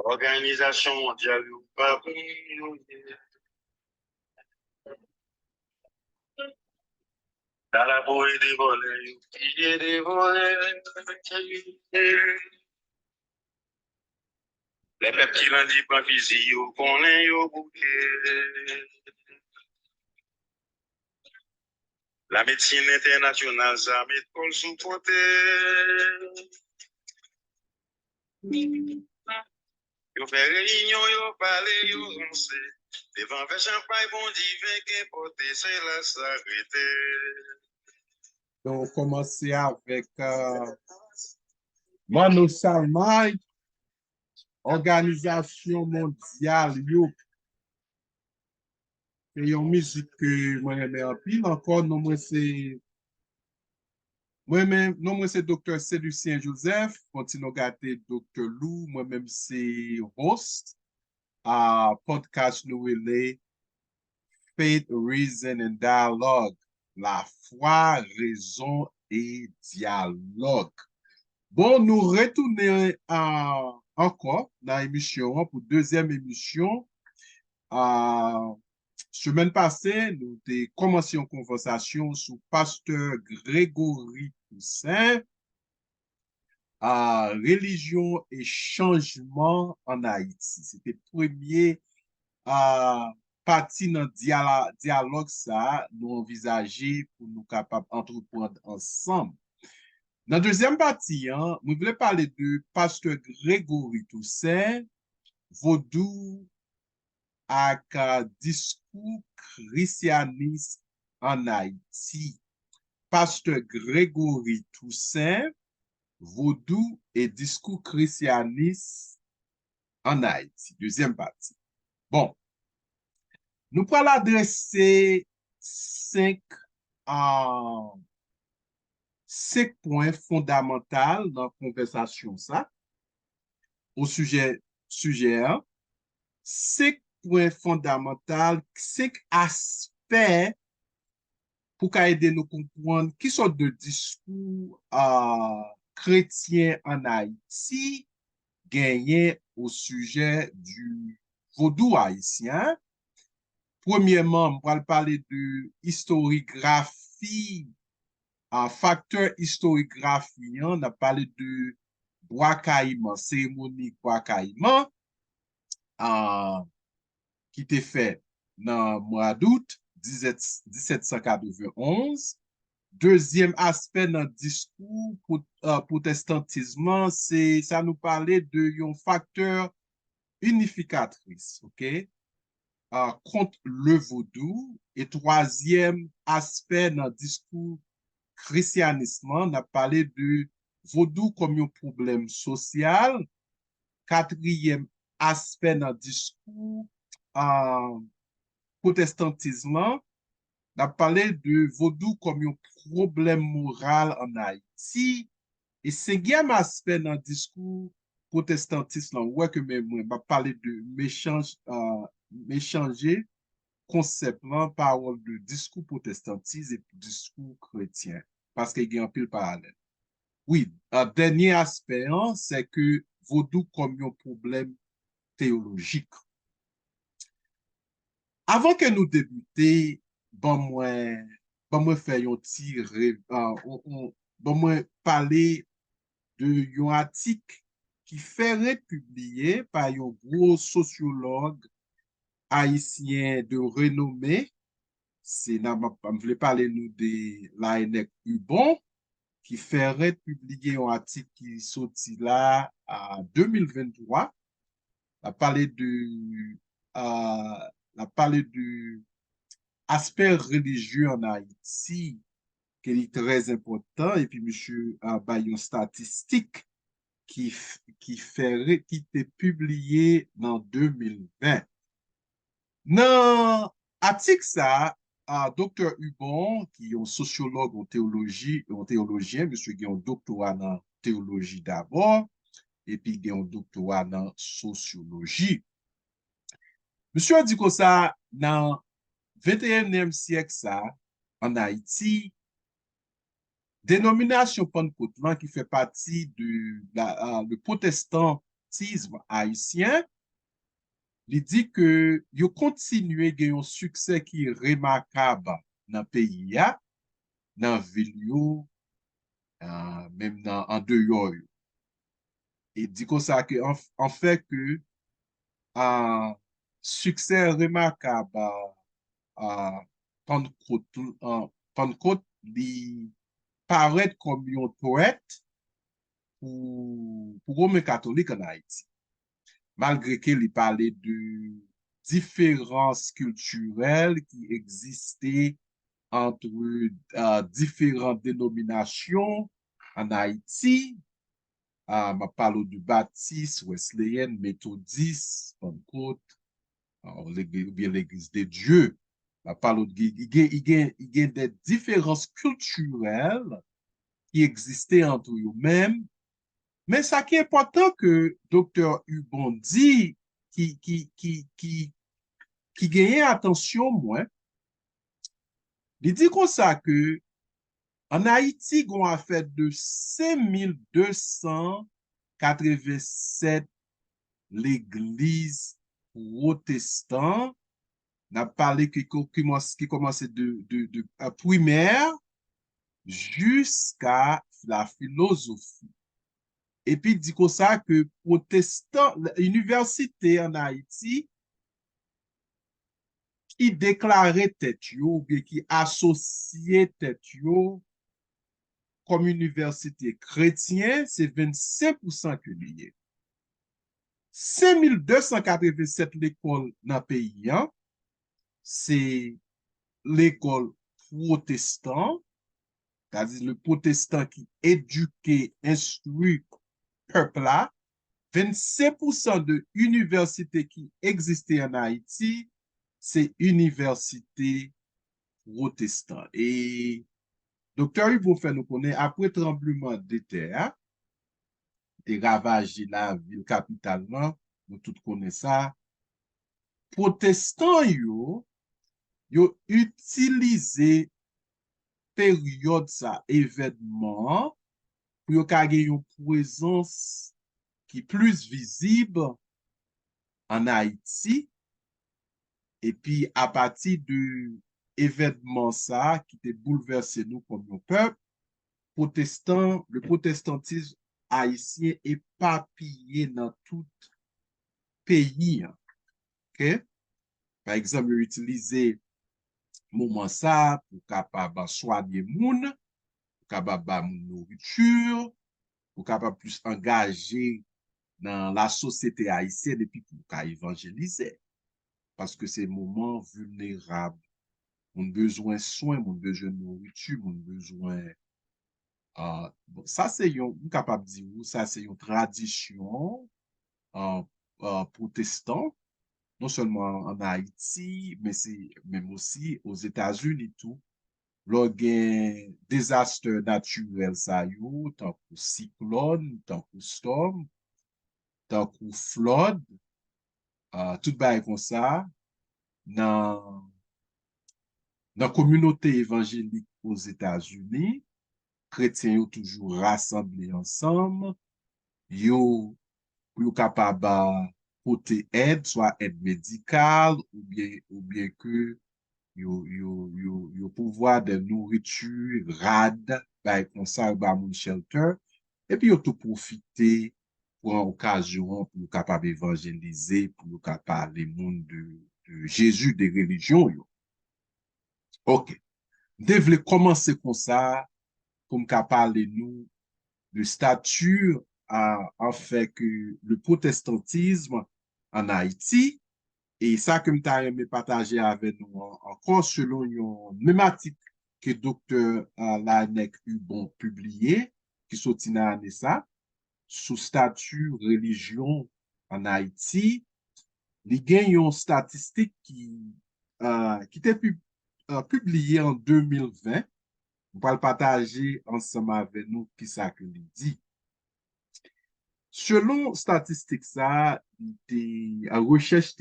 Organisation mondiale, pas dans la bouée des volets, il y a des volets. Les petits lundis pas physique, qu'on est au bouquet. La médecine internationale, ça met pour sous côté. Yo fait réunion, yo parlé, yo lancé. Devant le champagne, bon divin, qu'importe, c'est la sacrité. Donc, on commence avec Manu Salmai, Organisation mondiale, yo. Et une musique que moi j'aime en pile. Encore, non, moi c'est Dr. Célucien Joseph, continue gâter Dr. Lou, moi-même c'est host à podcast nous relais Faith, Reason and Dialogue. La foi, raison et dialogue. Bon, nous retournons encore dans l'émission pour deuxième émission. Semaine passée, nous avons commencé une conversation sur pasteur Grégory Toussaint, religion et changement en Haïti. C'était premier partie dans le dialogue ça, nous envisager pour nous capables d'entreprendre ensemble. Dans la deuxième partie, hein, nous voulons parler de pasteur Grégory Toussaint, vaudou avec discours christianiste en Haïti. Pasteur Grégory Toussaint, vaudou et discours christianiste en Haïti. Deuxième partie. Bon, nous pourrons adresser cinq points fondamentaux dans la conversation ça, au sujet 1. Cinq points fondamentaux, cinq aspects pour aider nous comprendre qui sont de discours chrétiens en Haïti gagnés au sujet du vaudou haïtien. Premièrement, on va parler de historiographie, facteur historiographie. On a parlé de Bois-Caïman, cérémonie Bois-Caïman, qui était fait dans le mois d'août 1791. Deuxième aspect dans le discours protestantisme, c'est ça nous parlait de un facteur unificatrice, ok? Contre le vaudou. Et troisième aspect dans le discours christianisme, on a parlé de vaudou comme un problème social. Quatrième aspect dans le discours protestantisme, on a parlé de vaudou comme un problème moral en Haïti. Et cinquième aspect dans le discours protestantisme, ouais que moi, parler de m'échanger conceptement parole de discours protestantisme et discours chrétien. Parce qu'il y a un peu de parallèle. Oui, dernier aspect, hein, c'est que vaudou comme un problème théologique. Avant que nous débutions, moi faire un petit moi parler de un article qui fait publié par un gros sociologue haïtien de renommée. Je voulais parler nous de Laënec Hubon, qui ferait publier un article qui sorti là en 2023. Il a parlé de aspect religieux en Haïti, qui est très important, et puis monsieur Bayon statistique qui était publié dans 2020. Dans l'article ça, Dr. Hubon, qui est un sociologue en théologie, un théologien, monsieur qui a un doctorat en théologie d'abord, et puis il a un doctorat en sociologie. Monsieur a dit que ça, dans le 21e siècle, ça, en Haïti, dénomination Pentecôte qui fait partie du protestantisme protestantisme haïtien, il dit que yo continue gen yon succès qui est remarquable dans le pays, dans la ville, même en dehors. Il dit comme ça que, en fait, que un succès remarquable à Pentecôte, Pentecôte, il paraît comme un poète pour Romain catholique en Haïti. Malgré qu'il parlait de différences culturelles qui existaient entre différentes dénominations en Haïti, je parle du baptiste, wesleyen, méthodiste, Pentecôte, ou bien l'Église de Dieu. Je parle il y a des différences culturelles qui existaient entre eux-mêmes. Mais ça qui est important que Dr. Hubon dit, qui gagne attention, moi, il dit comme ça que en Haïti, on a fait de 5287 l'église protestante. On a parlé qui commençait de primaire jusqu'à la philosophie. Et puis, il dit comme ça que protestant, l'université en Haïti, qui déclarait tête ou bien qui associait tête comme université chrétienne, c'est 25% que lié. 5287 l'école dans le pays, c'est l'école protestante, c'est-à-dire le protestant qui éduque, instruit peuple là. 25% de universités qui existaient en Haïti, c'est université protestante. Et Dr. Yves fait nous connaître, après tremblement de terre, et ravagé la ville capitale, nous tous connaissons ça, protestants, yo utilisé période ça, événement, pour yo kage une présence qui est plus visible en Haïti. Et puis, à partir de événement ça, qui te bouleversé nous comme un peuple, le protestantisme haïtien est éparpillé dans tout pays. OK? Par exemple, utiliser moment ça pour capable soigner moun, pour capable nourriture, pour capable plus engager dans la société haïtienne et puis pour évangéliser. Parce que c'est un moment vulnérable. On a besoin de soins, on a besoin de nourriture, on a besoin. Bon, ça, c'est capable de dire, ça, c'est une tradition protestante, non seulement en Haïti, mais c'est même aussi aux États-Unis, tout. Lors des désastres naturels, ça y est, tant que cyclone, tant que storm, tant que flood, tout bail comme ça, dans la communauté évangélique aux États-Unis, chrétiens ont toujours rassemblés ensemble, yo capable porter aide, soit aide médicale ou bien que yo pouvoir de nourriture rade, comme ça ba moun shelter et puis yo tout profiter pour une occasion pour capable évangéliser, pour capable parler monde de Jésus des religions yo. OK. Devons commencer comme ça pour me parler nous de statut en fait que le protestantisme en Haïti et ça que je aimé partager avec nous encore selon une même article que docteur Lanec Hubon publié qui sorti dans l'année ça sous statut religion en Haïti il y a une statistique qui était publiée en 2020. On va le partager ensemble avec nous qui ça que il dit. Selon statistique ça, recherche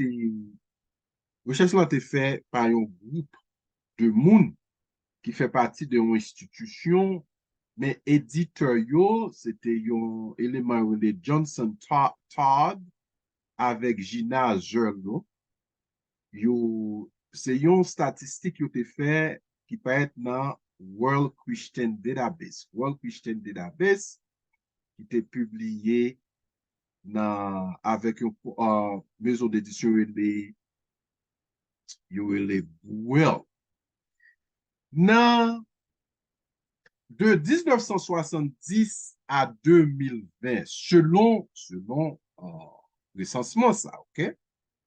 là été fait par un groupe de monde qui fait partie d'une institution mais éditeur yo, c'était un élément relé Johnson Todd avec Gina Gerlo. Yo, c'est une statistique yo te fait qui peut être dans World Christian Database. World Christian Database qui était publié avec une maison d'édition les Well. De 1970 à 2020, selon recensement ça, ok?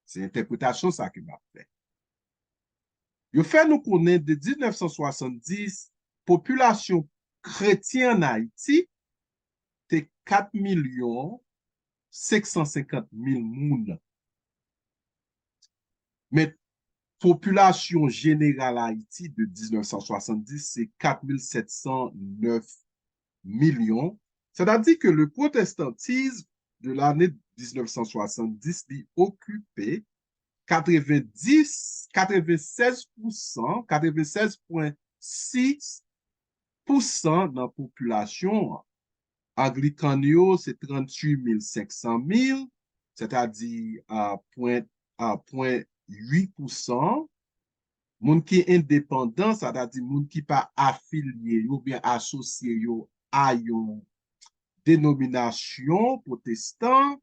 C'est l'interprétation ça qui m'a fait. Il fait nous connaître de 1970, population chrétienne en Haïti, c'est 4 550 000 moun. Mais population générale Haïti de 1970, c'est 4 709 millions. C'est-à-dire que le protestantisme de l'année 1970 il occupait 96%, 96,6% dans la population. Anglican, c'est 38 500 000, c'est-à-dire à 0,8%. Moun qui est indépendant, c'est-à-dire moun qui pas affilié ou bien associé à une dénomination protestant,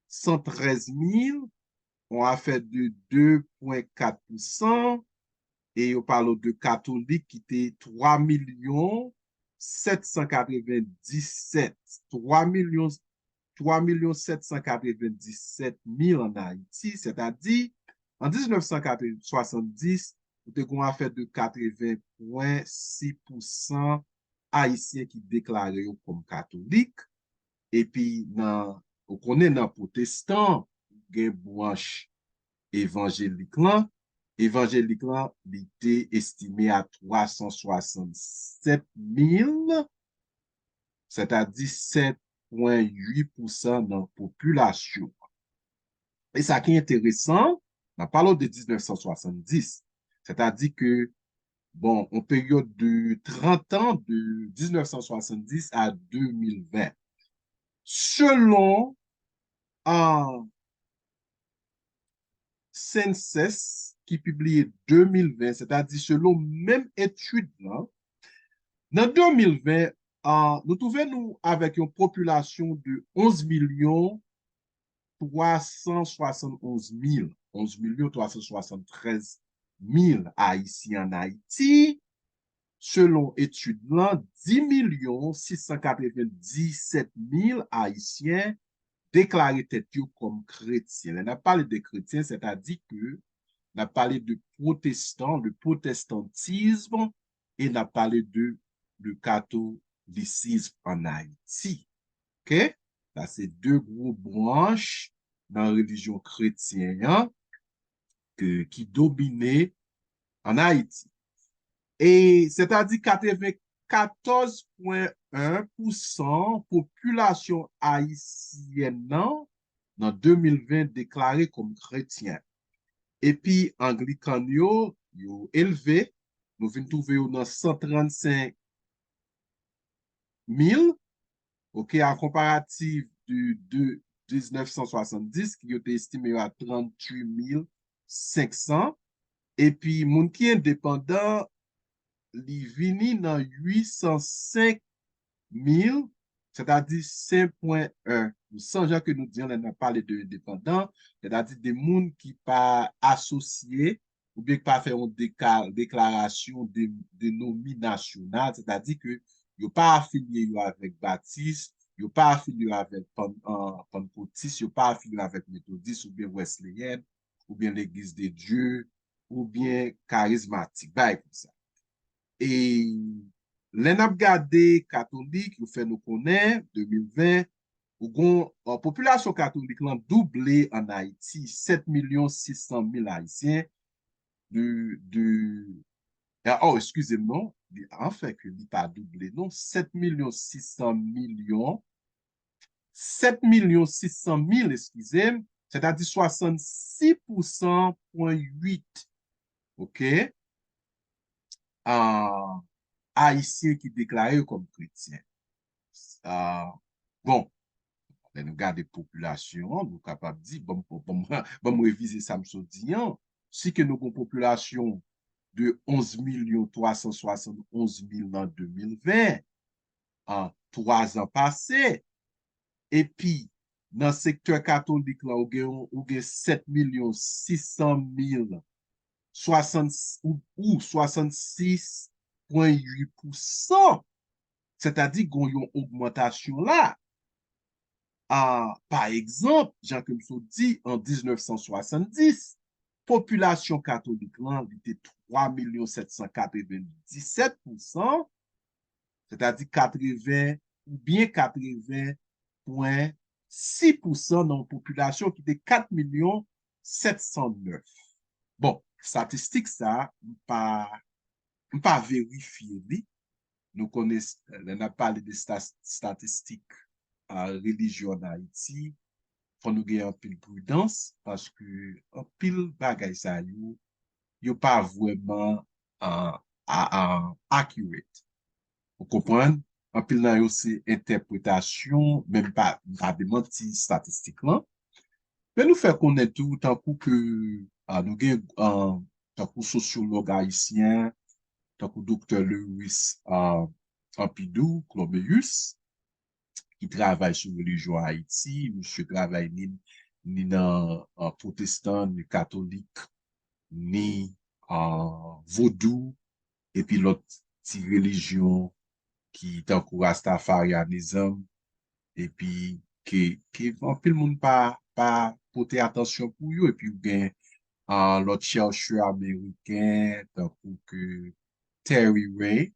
113 000, on a fait de 2,4%, et on parle de catholiques qui étaient 3 797, 3 797 000 en Haïti, c'est-à-dire en 1970, on a fait de 80,6% haïtiens qui déclaraient comme catholiques. Et puis, on connaît dans protestant, il y a une branche évangélique là. Évangélique là, il était estimé à 367 000, c'est-à-dire 7,8% dans la population. Et ça qui est intéressant, on parle de 1970, c'est-à-dire que, bon, en période de 30 ans, de 1970 à 2020, selon un census qui publié 2020, c'est-à-dire selon même étude là, dans 2020, nous trouvons avec une population de 11 371 000, 11 373 000 Haïtiens en Haïti. Selon étude là, 10 697 000 Haïtiens déclaré tête comme chrétien. On a parlé de chrétiens, c'est-à-dire que on a parlé de protestants, de protestantisme, et on a parlé de catholicisme en Haïti. OK? Ça, c'est deux gros branches dans la religion chrétienne qui dominaient en Haïti. Et c'est-à-dire 94,1% population haïtienne dans 2020 déclarée comme chrétien. Et puis, Anglican, yo élevé, nous venons trouver dans 135 000, ok, en comparatif de 1970, qui était estimé à 38 500. Et puis, moun qui est indépendant, li vini dans 805 000, c'est-à-dire 5,1. Sans gens que nous disons, on a parlé de indépendants, c'est-à-dire des gens qui pas associés ou bien qui pas fait une déclaration de dénominationnelle, c'est-à-dire que ils pas affilié avec Baptiste, ils pas affilié avec Pentecôtiste, ils pas affilié avec Méthodiste ou bien Wesleyen, ou bien l'Église de Dieu, ou bien charismatique, bah, comme ça. Et l'en ap gade catholique, vous fait nous connaître, 2020, la population catholique l'an doublé en Haïti, 7 600 000 Haïtiens, excusez-moi, en fait, que il pas doublé, non, 7 600 millions, 7 600 000, excusez-moi, c'est-à-dire 66,8%, OK? haïtiens qui déclarent comme chrétiens. Bon, nous regardons la population, nous sommes capables de dire, bon, réviser ça, me dit, si que nous avons une population de 11 371 000 en 2020, en 3 ans passés, et puis, dans le secteur catholique, là, on a 7 600 000 ou 66,8%, c'est-à-dire qu'on a une augmentation là. Par exemple, Jean-Claude dit, en 1970, population catholique là, était 3 797%, c'est-à-dire 80 ou bien 80,6% dans la population qui était 4 709. Bon, statistique ça, pas vérifié. Nous connaissons, on a parlé de statistiques religion en Haïti. Faut nous gagner un pile prudence parce que un pile bagay ça yo pas vraiment accurate. Vous comprenez? En pile nan yo c'est interprétation, même pas de menti statistique là. Mais nous fait connaître tout tant que nous gagne tant que sociologue haïtien, tant que docteur Lewis Ampidou Cloméus qui travaille sur la religion à Haïti, monsieur travaille ni dans protestant, ni catholique, ni vaudou, et puis l'autre petite religion qui est encore rastafarianisme, et puis qui en plus le monde pas porter attention pour eux, et puis bien l'autre chercheur américain, tant que Terry Ray,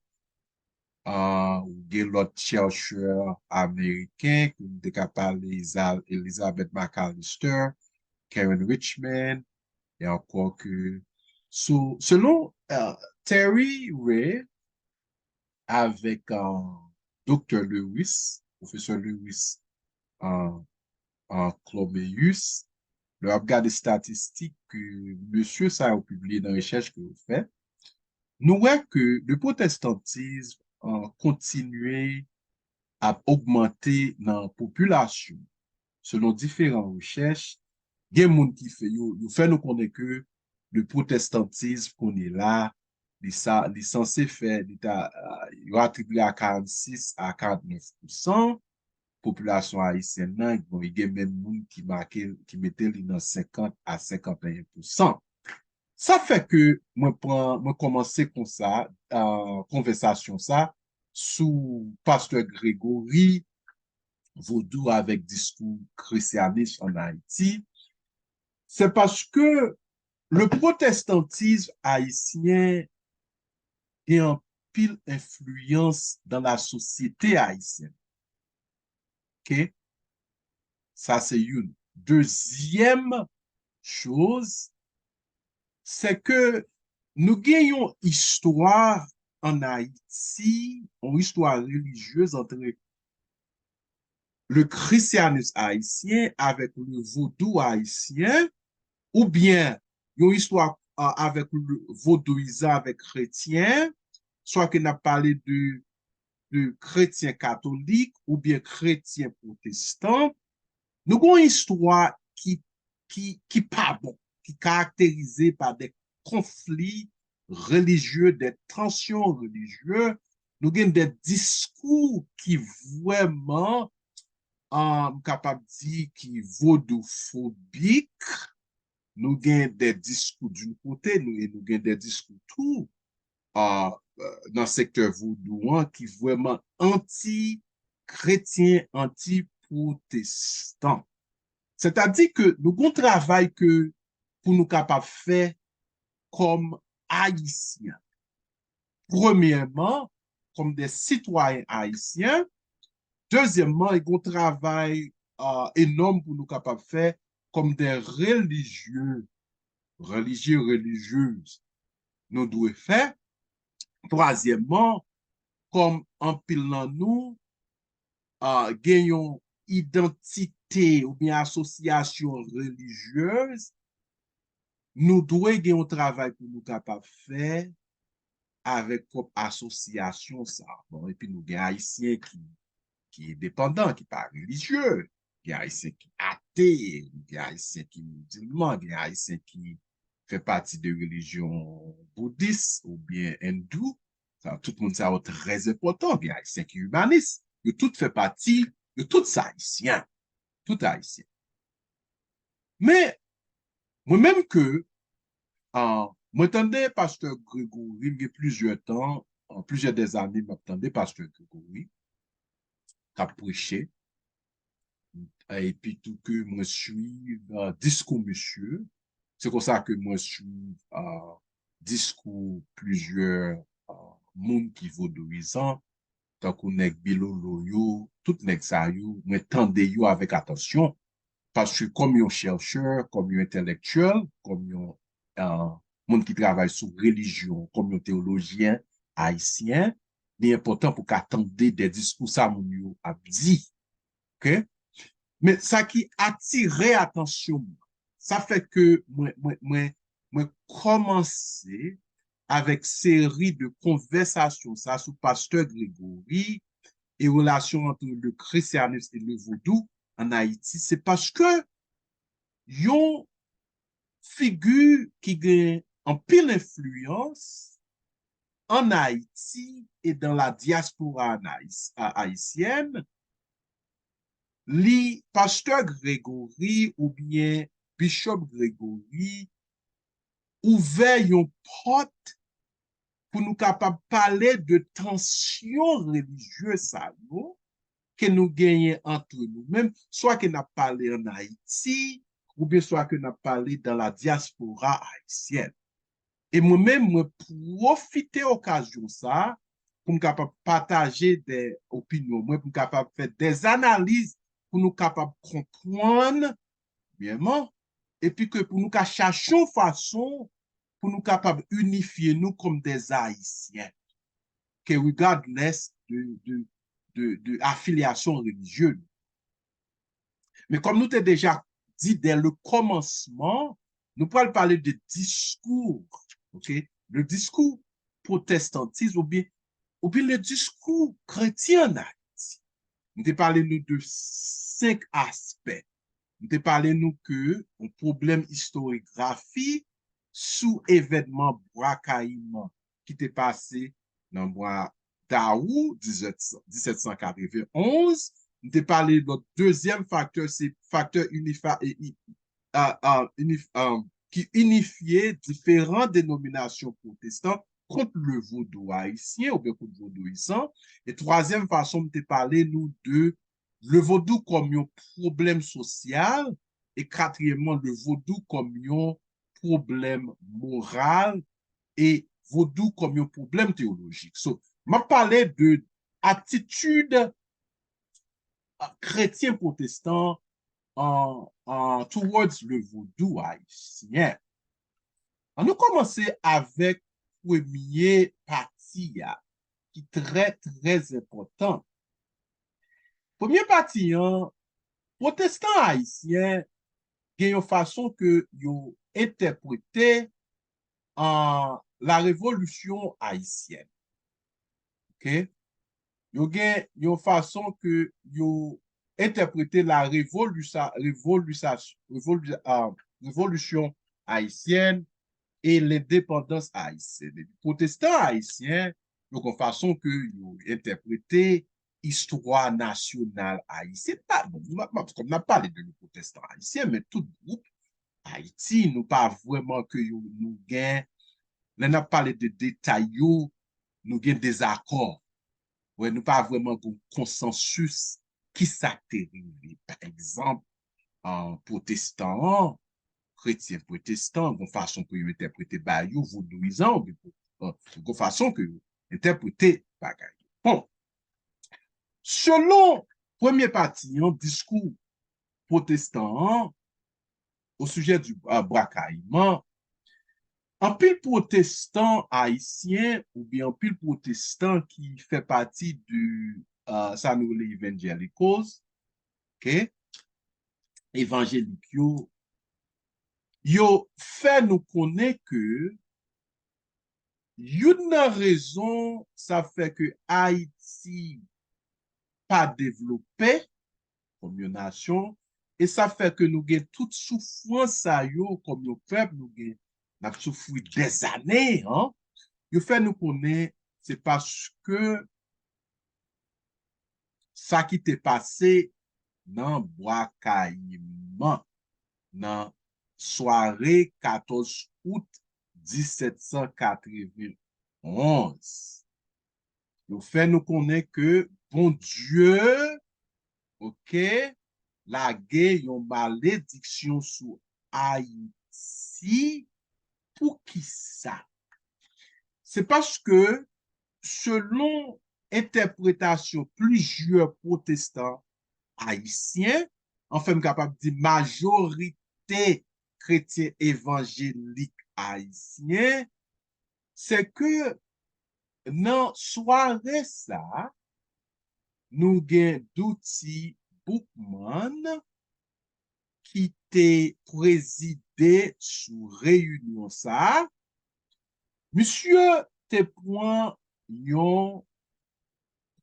ou gen lot chercheur américain, comme de parler Elizabeth McAllister, Karen Richman, et encore que, selon Terry Ray, avec Dr. Lewis, professeur Lewis en Chloméus, le regard des statistiques que monsieur ça a publié dans la recherche que vous faites, nous voyons que le protestantisme a continué à augmenter dans la population. Selon différentes recherches, il y a des gens qui fait nous connaître que le protestantisme qu'on est là, il est censé faire, il est attribué à 46 à 49% population haïtienne, il y a même des gens qui mettent dans 50 à 51%. Ça fait que moi commencer comme ça, conversation ça, sous pasteur Grégory, Vaudou avec discours christianiste en Haïti, c'est parce que le protestantisme haïtien est en pile influence dans la société haïtienne. OK? Ça, c'est une. Deuxième chose, c'est que nous gagnons histoire en Haïti, une histoire religieuse entre le christianisme haïtien avec le vaudou haïtien, ou bien une histoire avec le vaudouisant avec chrétien, soit qu'on a parlé de chrétien catholique ou bien chrétien protestant. Nous avons une histoire qui pas bon, qui est caractérisée par des conflits religieux, des tensions religieuses. Nous avons des discours qui vraiment capable de dire qui vaudophobique. Nous avons des discours d'une côté, nous avons des discours tout dans le secteur vaudouan qui vraiment anti-chrétien, anti-protestant. C'est-à-dire que nous avons un travail que pour nous capables de faire comme haïtiens. Premièrement, comme des citoyens haïtiens. Deuxièmement, il y a un travail énorme pour nous capables de faire comme des religieuses. Nous devons faire. Troisièmement, comme en pilant nous, gagnons identité ou bien association religieuse, nous devons gagner un travail pour nous capables de faire avec propre association ça. Bon, et puis nous avons haïtien qui est dépendant, qui n'est pas religieux, il y a haïtien qui est athée, il y a haïtien qui est musulman, il y a haïtien qui fait partie de religion bouddhiste ou bien hindoue. Ça, tout le monde, ça est très important. Il y a haïtien qui est humaniste. Tout fait partie de tout ça haïtien. Tout haïtien. Mais, moi-même que, moi, j'entendais Pasteur Grégory, il y a plusieurs temps, en plusieurs des années, m'attendais Pasteur Grégory, qui a prêché, et puis tout que moi suis discours monsieur, c'est comme ça que moi suis discours plusieurs monde qui vaudouisant, tant qu'on est Bilolo yo, tout nèg sa yo, moi tende yo avec attention, parce que comme un chercheur, comme un intellectuel, comme un monde qui travaille sur religion, comme un théologien haïtien, il est important pour qu'attendre des discours ça mon yo a dit, ok? Mais ça qui attirait attention, ça fait que moi commencé avec série de conversations ça sous Pasteur Grégory et relation entre le christianisme et le vaudou en Haïti, c'est parce que yon figure qui gagne en pile influence en Haïti et dans la diaspora haïtienne, li Pasteur Grégory ou bien Bishop Grégory ouvert yon porte pour nous capables de parler de tensions religieuses que nous gagnons entre nous, même soit que nous parlé en Haïti ou bien soit que nous parlé dans la diaspora haïtienne. Et moi-même, moi profiter occasion ça pour nous capable partager des opinions, moi pour capable faire des analyses pour nous capable comprendre bien, et puis que pour nous chercher une façon pour nous capables unifier nous comme des Haïtiens, que regardless de affiliation religieuse. Mais comme nous t'ai déjà dit dès le commencement, nous pourrons parler de discours, ok? Le discours protestantisme ou bien le discours chrétien en Haïti. Nous t'ai parlé nous de 5 aspects. Nous t'ai parlé nous que un problème historiographie sous événement Brakaïman qui t'est passé dans le mois d'août 1791. Nous t'ai parlé de notre deuxième facteur, c'est facteur qui unifiait différentes dénominations protestantes contre le vaudou haïtien ou bien contre le vaudouisant. Et troisième façon, nous t'ai parlé nous de le vaudou comme un problème social et quatrièmement, le vaudou comme un problème moral et vaudou comme un problème théologique. So, m'a parlé de attitude chrétien protestant towards le vaudou haïtien. On a commencé avec premier parti qui est très, très important. Premier parti, protestant haïtien, il y a une façon que ils interprété en la révolution haïtienne. OK? Il y a une façon que ils interprété la révolution haïtienne et l'indépendance haïtienne. Les protestants haïtiens, donc en façon que ils interprété histoire nationale haïtienne. Bon, comme on a parlé de nos protestants haïtiens, mais tout groupe Haïti, nous pas vraiment que nous gain, là n'a parlé de détails, nous gain des accords. Ouais, nous pas vraiment un consensus qui s'atterrit. Par exemple, en protestant, chrétien protestant, de façon que vous interprétez Bayou, vaudouisant, de façon que vous interprétez Bagay. Bon, selon premier parti, un discours protestant au sujet du bracaillement, un pile protestant haïtien ou bien un pile protestant qui fait partie du ça nous les évangélicos, ok, évangélique yo, yo fait nous connaître que Une raison, ça fait que Haïti pas développé comme une nation, et ça fait que nous avons toute souffrance à yo comme un peuple, nous avons souffert des années, hein. Le fait nous connaître, c'est parce que ça qui t'est passé dans Bois Caïman, dans soirée 14 août 1791. Le fait nous connaître que, bon Dieu, ok, la guerre, une malédiction sur Haïti, pour qui ça? C'est parce que, selon interprétation plusieurs protestants haïtiens, enfin, capable de dire majorité chrétien évangélique haïtien, c'est que dans soirée ça, nous avons d'outils Bookman qui te présidé sous réunion ça. Monsieur te point yon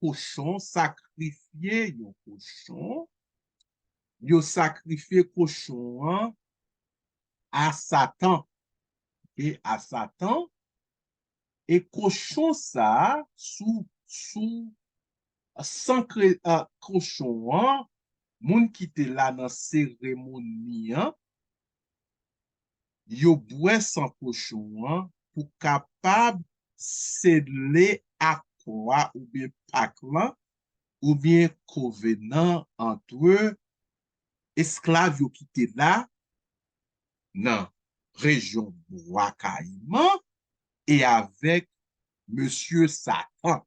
cochon sacrifié yon cochon. Yo sacrifié cochon à Satan. Et à Satan. Et cochon ça, sous sans cochon, moun qui te là dans cérémonie, yo boué sans cochon pour capable sceller à quoi ou bien pacte ou bien covenant entre esclaves yo qui te là dans région Bois Caïman et avec Monsieur Satan.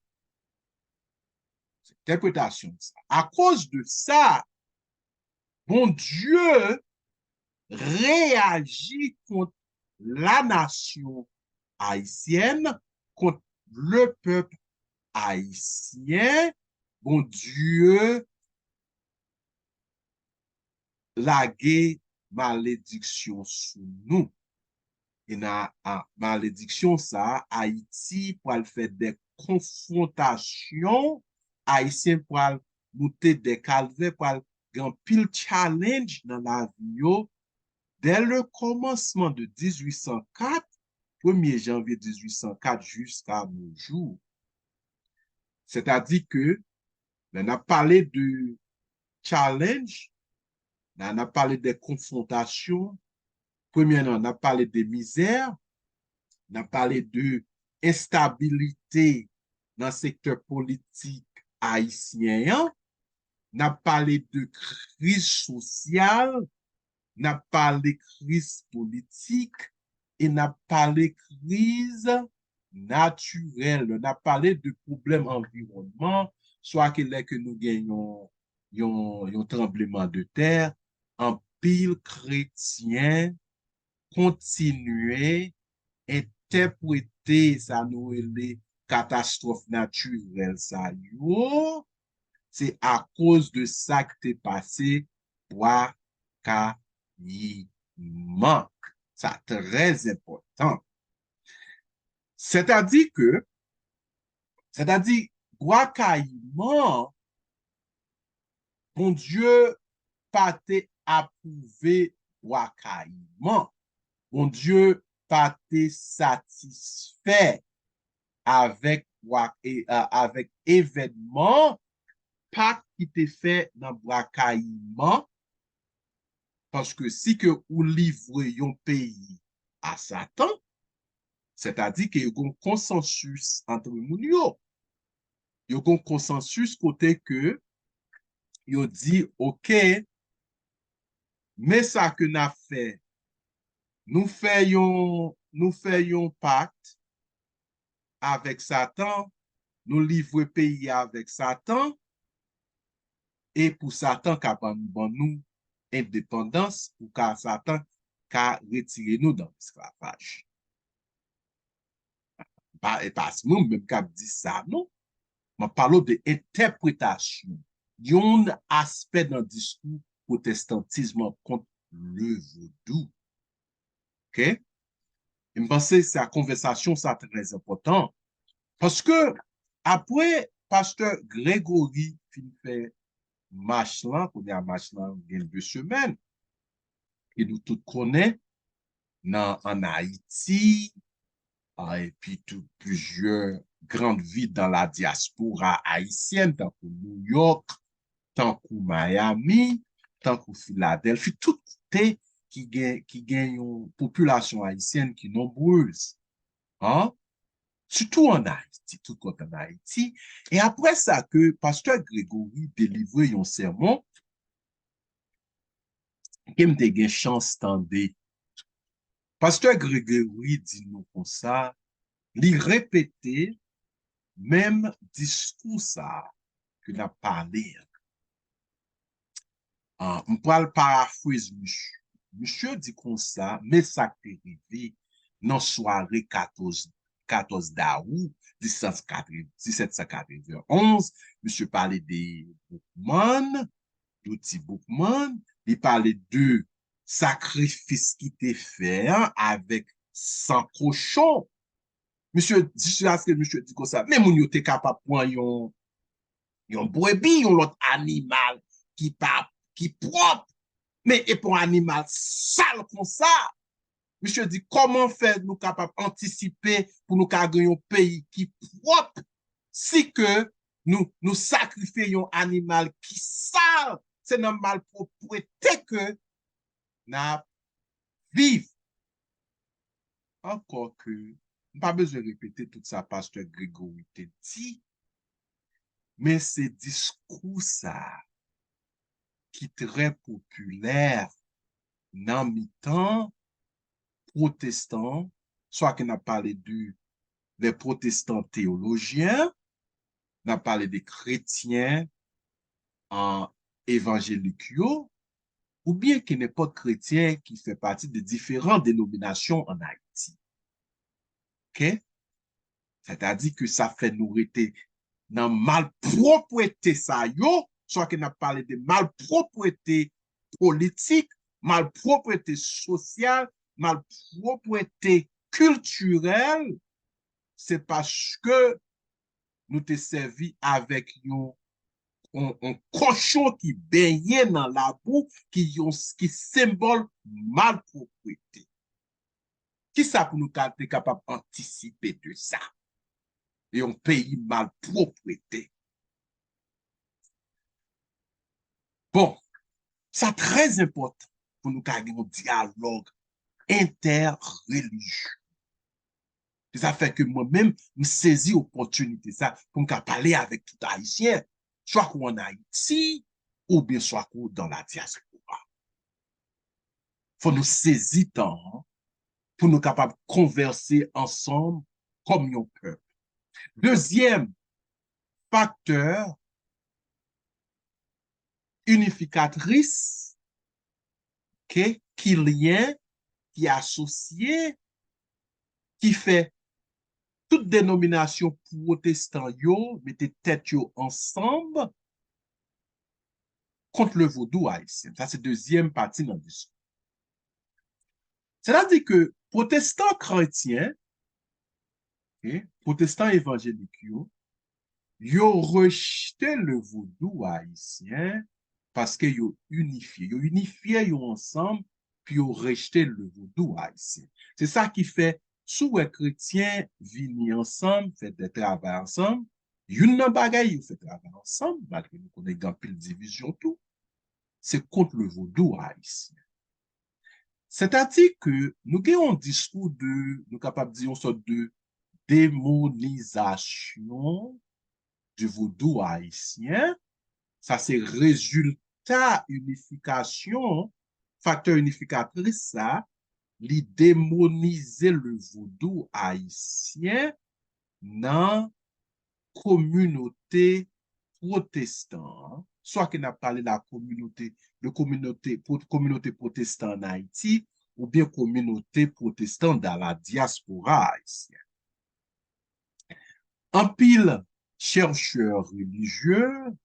C'est interprétation de ça. À cause de ça, bon Dieu réagit contre la nation haïtienne, contre le peuple haïtien. Bon Dieu lagué malédiction sous nous. Et dans la malédiction, ça, Haïti, pour le faire des confrontations, Haïtien pour monter des calvaires, pour un pile challenge dans la vie. Dès le commencement de 1804, 1er janvier 1804 jusqu'à nos jours. C'est-à-dire que, on a parlé de challenge, on a parlé des confrontations. Premièrement, on a parlé de misère, on a parlé de instabilité dans le secteur politique haïtien, on a parlé de crise sociale, on a parlé de crise politique et on a parlé de crise naturelle. On a parlé de problèmes environnement, soit que nous gagnons un tremblement de terre, un pile chrétien continuer interpréter ça nous les catastrophes naturelles ça yo, c'est à cause de ça que t'est passé Bois Caïman. Ça très important. C'est-à-dire que Bois Caïman, bon Dieu pas t'est approuvé Bois Caïman. Bon Dieu pas été satisfait avec avec événement pas qui te fait dans Bois Caïman parce que si que ou livre un pays à Satan, c'est-à-dire qu'il y a un consensus entre moun yo. Il y a un consensus côté que yo dit OK, mais ça que n'a fait nous faisons pacte avec Satan, nous livrer pays avec Satan, et pour Satan qui bon nous indépendance, ou car Satan qui retiré nous dans l'esclavage. Et parce que nous, même qui dit ça, non? Je parle de interprétation. Il y a un aspect dans le discours protestantisme contre le vaudou. OK? Je pense que sa conversation, ça très important. Parce que, après, pasteur Grégory fin fait marche là, qu'on est à marche là, il y a 2 semaines, et nous tous connaissons, en Haïti, et puis plusieurs grandes villes dans la diaspora haïtienne, tant que New York, tant que Miami, tant que Philadelphie, tout côté qui gagne une population haïtienne qui est nombreuse. Hein? Surtout en Haïti, tout côté en Haïti. Et après ça, que pasteur Grégory délivre un sermon, qui me une chance d'entendre. Pasteur Grégory dit nous comme ça, il répétait même discours ça que n'a parlé. On parle paraphrase monsieur. Monsieur dit comme ça, mais ça t'est arrivé dans soirée 14 d'août 1791. Monsieur parlait des Bookman, d'outils Bookman. Il parlait de sacrifice qui était fait avec 100 cochons. Monsieur, monsieur dit comme ça, mais moun yo te capable de prendre yon brebis, yon l'autre animal qui propre, mais et pour un animal sale comme ça, monsieur dit, comment faire nous capables d'anticiper pour nous gagner un pays qui propre si que nous sacrifions un animal qui sale, c'est normal propriété que nous vivons. Encore que, pas besoin de répéter tout ça, pasteur Grégory te dit, mais c'est discours ça qui est très populaire dans le temps protestants, soit qu'on a parlé des protestants théologiens, on a parlé des chrétiens en évangéliques, ou bien qu'il n'est pas de chrétien qui fait partie de différentes dénominations en Haïti. OK? C'est-à-dire que ça fait nous rester dans malpropreté ça yo, soit qu'on a parlé de malpropreté politique, malpropreté sociale, malpropreté culturelle, c'est parce que nous te servi avec un cochon qui baignait dans la boue, qui symbole malpropreté. Qui ça pour nous être capable d'anticiper de ça? Et un pays malpropreté. Bon, c'est très important pour nous garder un dialogue interreligieux. Ça fait que moi-même, je saisis l'opportunité ça pour me parler avec tout Haïtien, soit en Haïti ou bien soit dans la diaspora. Faut nous saisir temps pour nous capables de converser ensemble comme un peuple. Deuxième facteur unificatrice qui lien, qui associé, qui fait toute dénomination protestante yo mette tête yo ensemble contre le vaudou haïtien. Ça, c'est deuxième partie dans le discours. C'est-à-dire que protestants chrétiens, protestants évangéliques, yo rejeté le vaudou haïtien parce que yo unifié yo ensemble, puis yo rejeté le vaudou haïtien. C'est ça qui fait, sous les chrétiens vini ensemble, fait des travaux ensemble, yon nan bagay yo fait travail ensemble, malgré nous connaissons grand pile division tout, c'est contre le vaudou haïtien. C'est-à-dire que nous avons un discours de, nous capables de dire une sorte de démonisation du vaudou haïtien. Ça, c'est résultat unification, facteur unificatrice, ça, li démoniser le vaudou haïtien dans communauté protestante, soit qu'on a parlé de la communauté protestante en Haïti, ou bien communauté protestante dans la diaspora haïtienne. En pile, chercheurs religieux,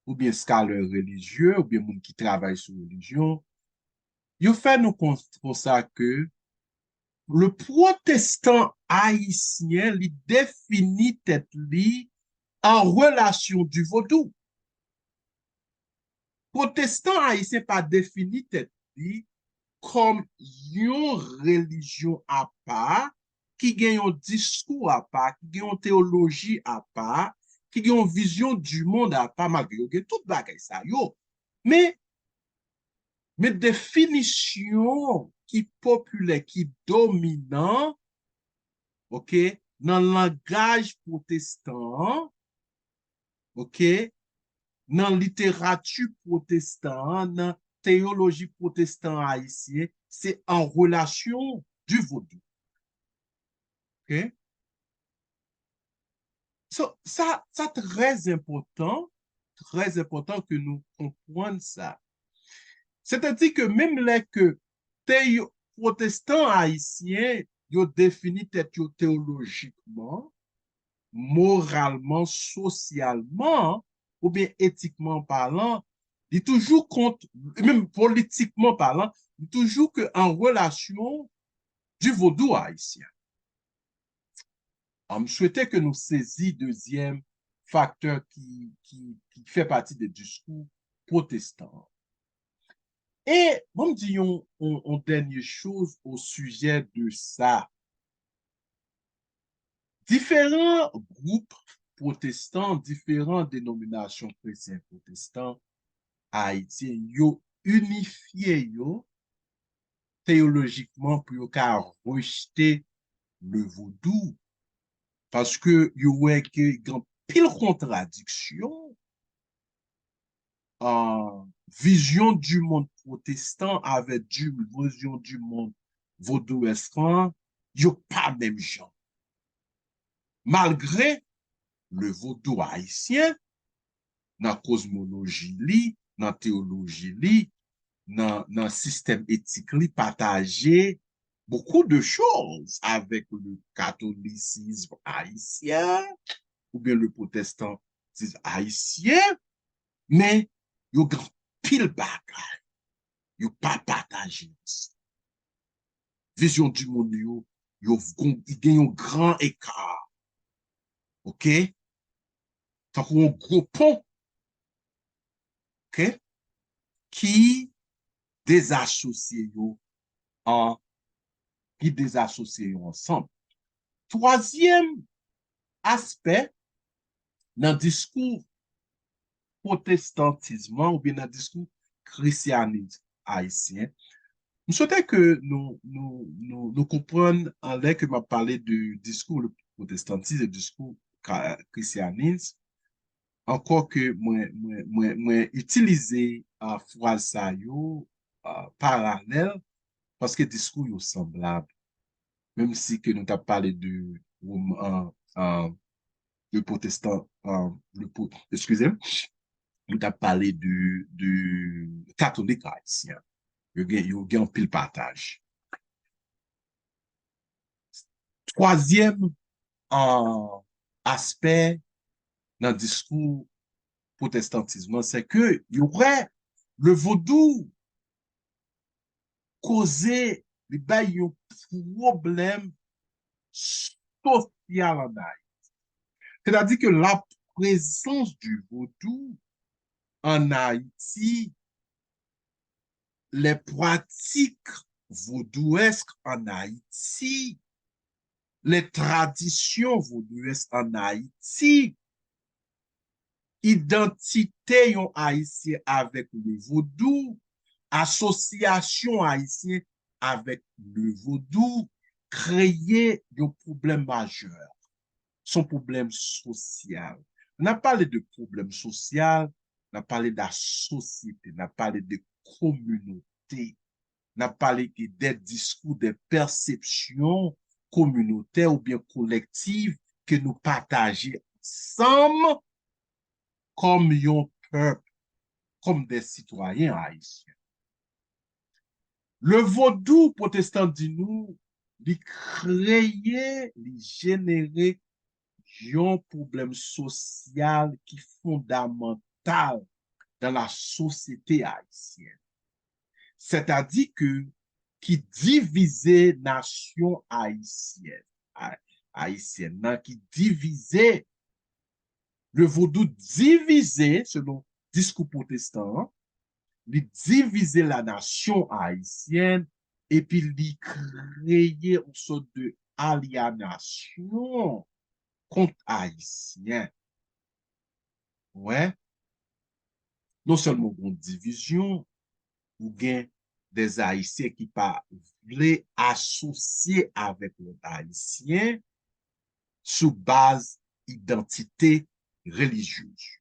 ou bien scholars religieux, ou bien moun qui travaillent sur religion, ils fait nous comme ça que le protestant haïtien li définit tête li en relation du vaudou. Protestant haïtien pas défini tête li comme une religion à part, qui gagne un discours à part, qui gagne une théologie à part, qui gagne une vision du monde à part, malgré tout bagay ça yo. Mais définition qui populaire, qui dominant, OK, dans le langage protestant, OK, dans la littérature protestante, dans la théologie protestante haïtienne, c'est en relation du vaudou. OK? So, ça très important que nous comprenions ça. C'est-à-dire que même les que les protestants haïtiens, ils définissent théologiquement, moralement, socialement, ou bien éthiquement parlant, il toujours compte, même politiquement parlant, il toujours que en relation du vaudou haïtien. On me souhaitait que nous saisissions deuxième facteur qui fait partie des discours protestants. Et bon, disons, on dernière chose au sujet de ça. Différents groupes protestants, différentes dénominations chrétiennes protestants haïtiens, yo unifié yo théologiquement pour rejeter le vaudou parce que yo ouais que grand pile contradiction en vision du monde protestant avec du vision du monde vaudouescan, yo pas même genre. Malgré le vaudou haïtien, dans la cosmologie li, dans la théologie li, dans le système éthique li, partager beaucoup de choses avec le catholicisme haïtien ou bien le protestantisme haïtien, mais yo grand pile bagay, yo pas partagé. Vision du monde yo gen un grand écart. OK? Tant qu'on gros pont, OK? Qui désassocie yo en qui désassocie yo ensemble. Troisième aspect dans le discours protestantisme ou bien dans le discours christianisme haïtien, je souhaitais que nous comprenions en l'air que m'a parlé du discours protestantisme et du discours christianisme, encore que moi utiliser phrase ça yo parallèle parce que discours yo semblable, même si que nous avons parlé de le protestant, excusez, nous avons parlé du catholique haïtien. Il y a un pile partage. Troisième aspect dans le discours protestantisme, c'est que il y aurait le vaudou causé un problème social en Haïti. C'est-à-dire que la présence du vaudou en Haïti, les pratiques vaudouesques en Haïti, les traditions vaudouesques en Haïti, identité yon haïtien avec le vaudou, association haïtien avec le vaudou, créer un problème majeur, son problème social. On a parlé de problème social, on a parlé de la société, on a parlé de communauté, on a parlé des discours, des perceptions communautaires ou bien collectives que nous partageons ensemble comme un peuple, comme des citoyens haïtiens. Le vaudou protestant dit nous, il créer, il générer un problème social qui est fondamental dans la société haïtienne. C'est-à-dire que qui divisait nation haïtienne, qui divisait le vaudou divisé, selon discours protestant, il divisait la nation haïtienne et puis il créait une sorte de aliénation contre haïtien. Ouais, non seulement une division, ou bien des haïtiens qui pas voulaient associer avec les haïtiens sous base identité religieuse.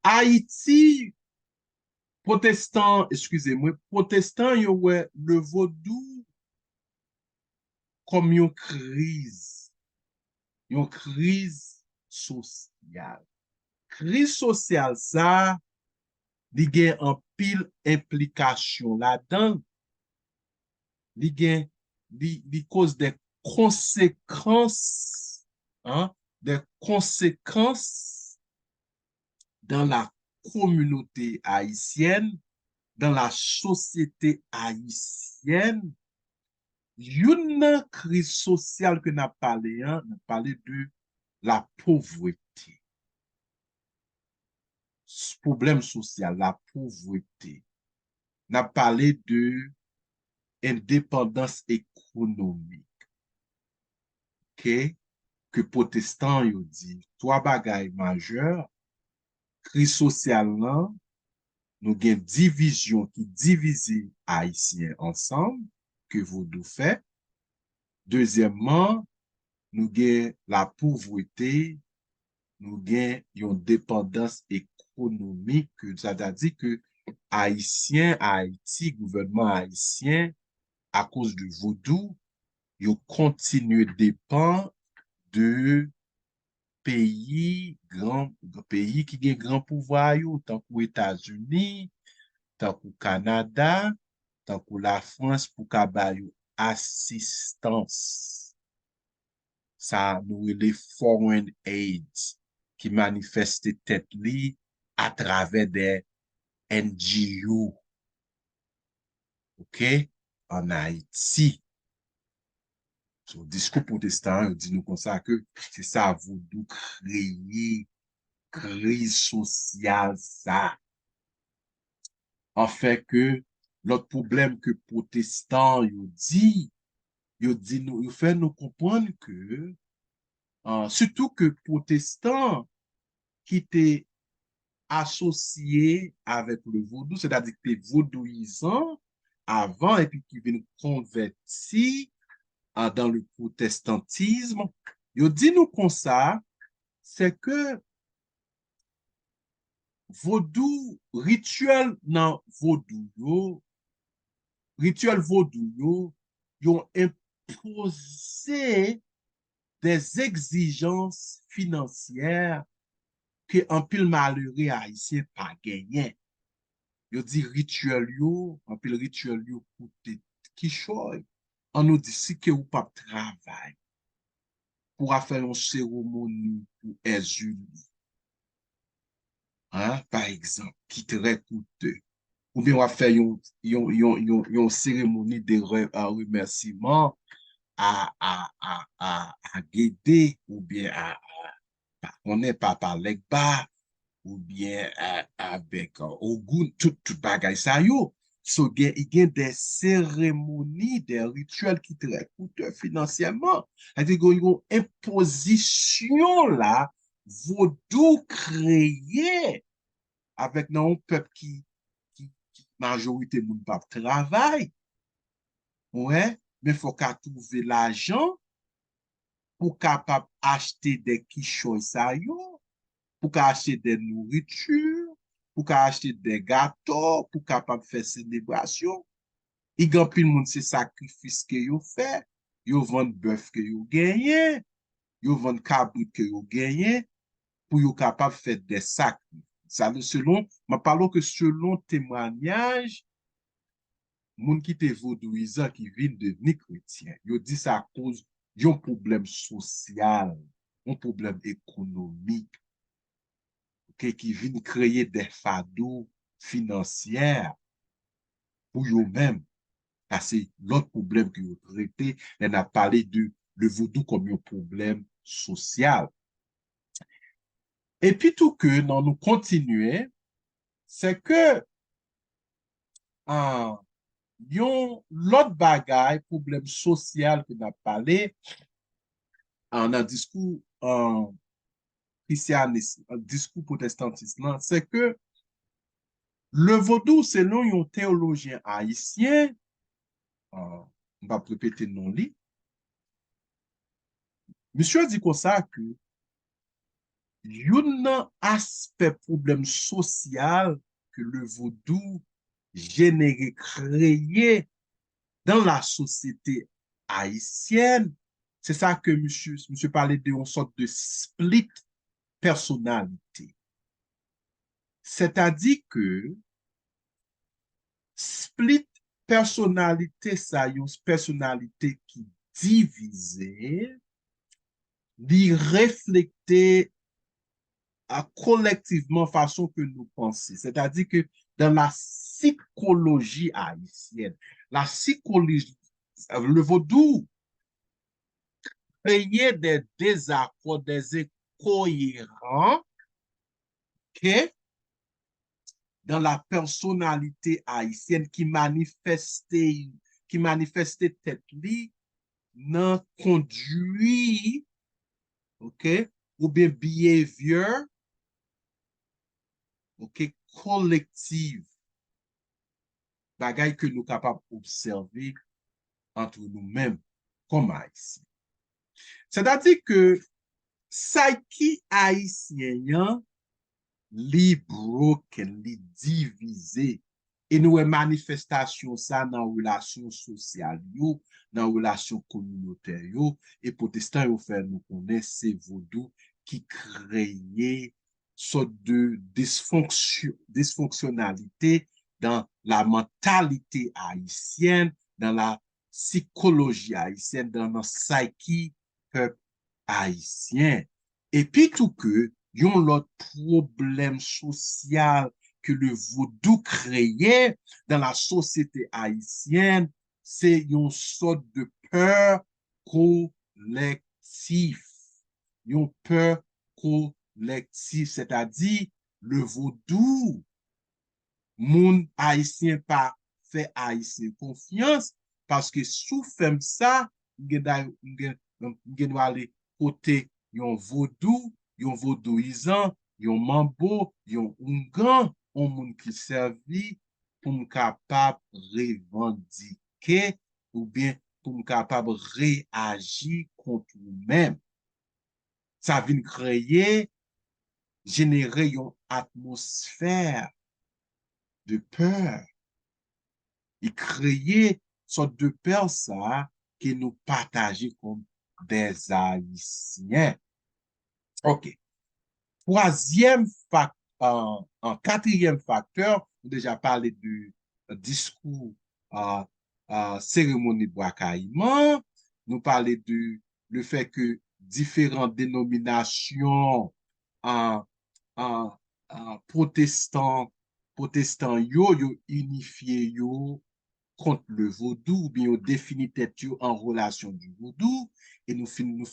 Haïti, protestant, excusez-moi, protestant, yo ouais le vaudou comme une crise sociale. Crise sociale, ça, il y a un pile implication là-dedans. Il y a des causes des conséquences, hein, des conséquences dans la communauté haïtienne, dans la société haïtienne. Une crise sociale que n'a parlé, hein, n'a parlé de la pauvreté. Ce problème social, la pauvreté. N'a parlé de indépendance économique. OK? Que protestants yo dit, trois bagailles majeures, crise sociale là, nous avons division qui divise haïtiens ensemble, que Vaudou fait. Deuxièmement, nous avons la pauvreté, nous avons une dépendance économique, c'est-à-dire que haïtien, Haïti, gouvernement haïtien, à cause du Vaudou, ils continuent de dépendre de pays qui ont grand pouvoir, tant que États-Unis, tant que Canada, tant que la France pour qu'abaye assistance. Ça nous les foreign aid qui manifestent tête li à travers des NGO, OK, en Haïti. Son discours protestant, il dit nous comme ça que c'est ça, vous nous créer crise sociale, ça. En fait que l'autre problème que protestant, il fait nous comprendre que, surtout que protestant qui était associé avec le vaudou, c'est-à-dire que les vaudouisants avant et puis qui viennent convertir dans le protestantisme, il dit nous comme ça, c'est que vaudou, rituel dans vaudou, rituel vaudou, ils ont imposé des exigences financières que un pile malheureux haïtien pas gagné. Yo dit rituel yo, un pile rituel yo coûte qui choy. On nous dit si que ou pas travail pour faire une cérémonie pour exhumer, hein, par exemple, qui très coûteux. Ou bien on va faire une cérémonie de remerciement à Guédé, ou bien on n'est pas par l'Egba, ou bien avec Ogun, tout bagay sa yo. So, il y a des cérémonies, des rituels qui très coûteux financièrement. C'est-à-dire qu'il y a une imposition là, vaudou créé avec un peuple qui majorité moun pas travail. Ouais, mais faut qu'à trouver l'argent pour capable acheter des quichots ça yo, pour acheter des nourritures, pour acheter des gâteaux, pour capable faire célébration. Il y a plus de monde c'est sacrifice que yo fait, yo vend bœuf que yo gagné, yo vend cabrit que yo gagné pour yo capable faire des sacrifices. Ça selon, ma parle que selon témoignage moun qui te vaudouisant qui vient devenir chrétien, yo dit ça à cause d'un problème social, un problème économique, qui vient créer des fardeaux financiers pour eux-mêmes. C'est l'autre problème que vous traitez. On a parlé de le vaudou comme un problème social. Et puis tout que nous continuons, c'est que l'autre bagaille, problème social que nous avons parlé, en un discours christianisme, un discours protestantiste, c'est que le vaudou, selon un théologien haïtien, on va répéter le nom, monsieur dit comme ça que yon aspect problème social que le vaudou généré, créé dans la société haïtienne, c'est ça que monsieur parlait de une sorte de split personnalité. C'est-à-dire que split personnalité, ça une personnalité qui divisée, li refléter collectivement façon que nous pensons. C'est-à-dire que dans la psychologie haïtienne, la psychologie, le vaudou créait des désaccords, des incohérents que dans la personnalité haïtienne qui manifestait tête li, nan conduit, ok, ou bien behavior, ok, collective, bagay que nous capables d'observer entre nous-mêmes comme haïtiens. C'est-à-dire que ça qui haïtien li broken, li divisé, et nous manifestation ça dans relation sociale yo, dans relation communautaire yo, et protestant yo fait nous connaître ces vaudou qui créent sorte de dysfonctionnalité dans la mentalité haïtienne, dans la psychologie haïtienne, dans notre psyche peuple haïtien. Et puis tout que, yon l'autre problème social que le vaudou créait dans la société haïtienne, c'est une sorte de peur collective. Une peur collective, c'est-à-dire le vaudou, moun haïtien pas fait haïtien confiance, parce que sous femme ça, m'gen aller côté yon vaudou, yon vaudouisant, yon mambo, yon ungan, on moun qui servi pour m capable revendiquer ou bien pour m capable réagir contre nous-mêmes. Ça vient créer, générer une atmosphère de peur. Il créer une sorte de peur ça que nous partageons comme des haïtiens. OK. Quatrième facteur, on a déjà parlé du discours cérémonie Bois-Caïman, nous parlons de le fait que différentes dénominations en protestants yo unifié yo contre le vaudou, ou bien yo défini tête yo en relation du vaudou, et nous ferons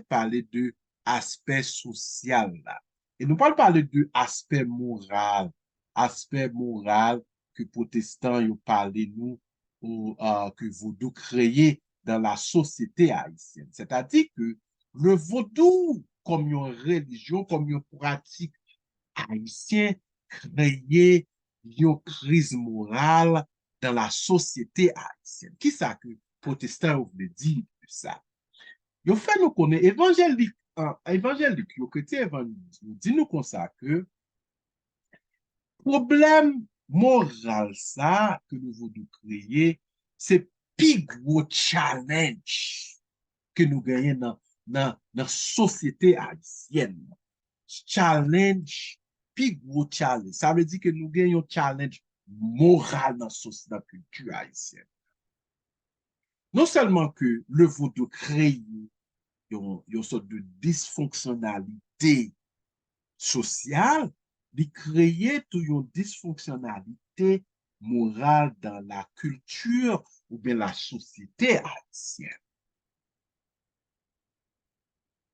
parler de aspect social là. Et nous parlons parler de aspect moral que protestants ont parlé nous, ou que vaudou créé dans la société haïtienne. C'est-à-dire que le vaudou, comme une religion, comme une pratique haïtienne, créé une crise morale dans la société haïtienne. Qui ça que protestants veut dire de ça? Yo fait nous connaître évangélique, yo chrétien évangélique, dit nous comme ça que problème moral ça que nous voulons créer, c'est plus gros challenge que nous gagnons dans la société haïtienne. Challenge, plus gros challenge. Ça veut dire que nous gagnons un challenge moral dans la culture haïtienne. Non seulement que le vaudou crée une sorte de dysfonctionnalité sociale, il crée toute une dysfonctionnalité morale dans la culture ou bien la société haïtienne.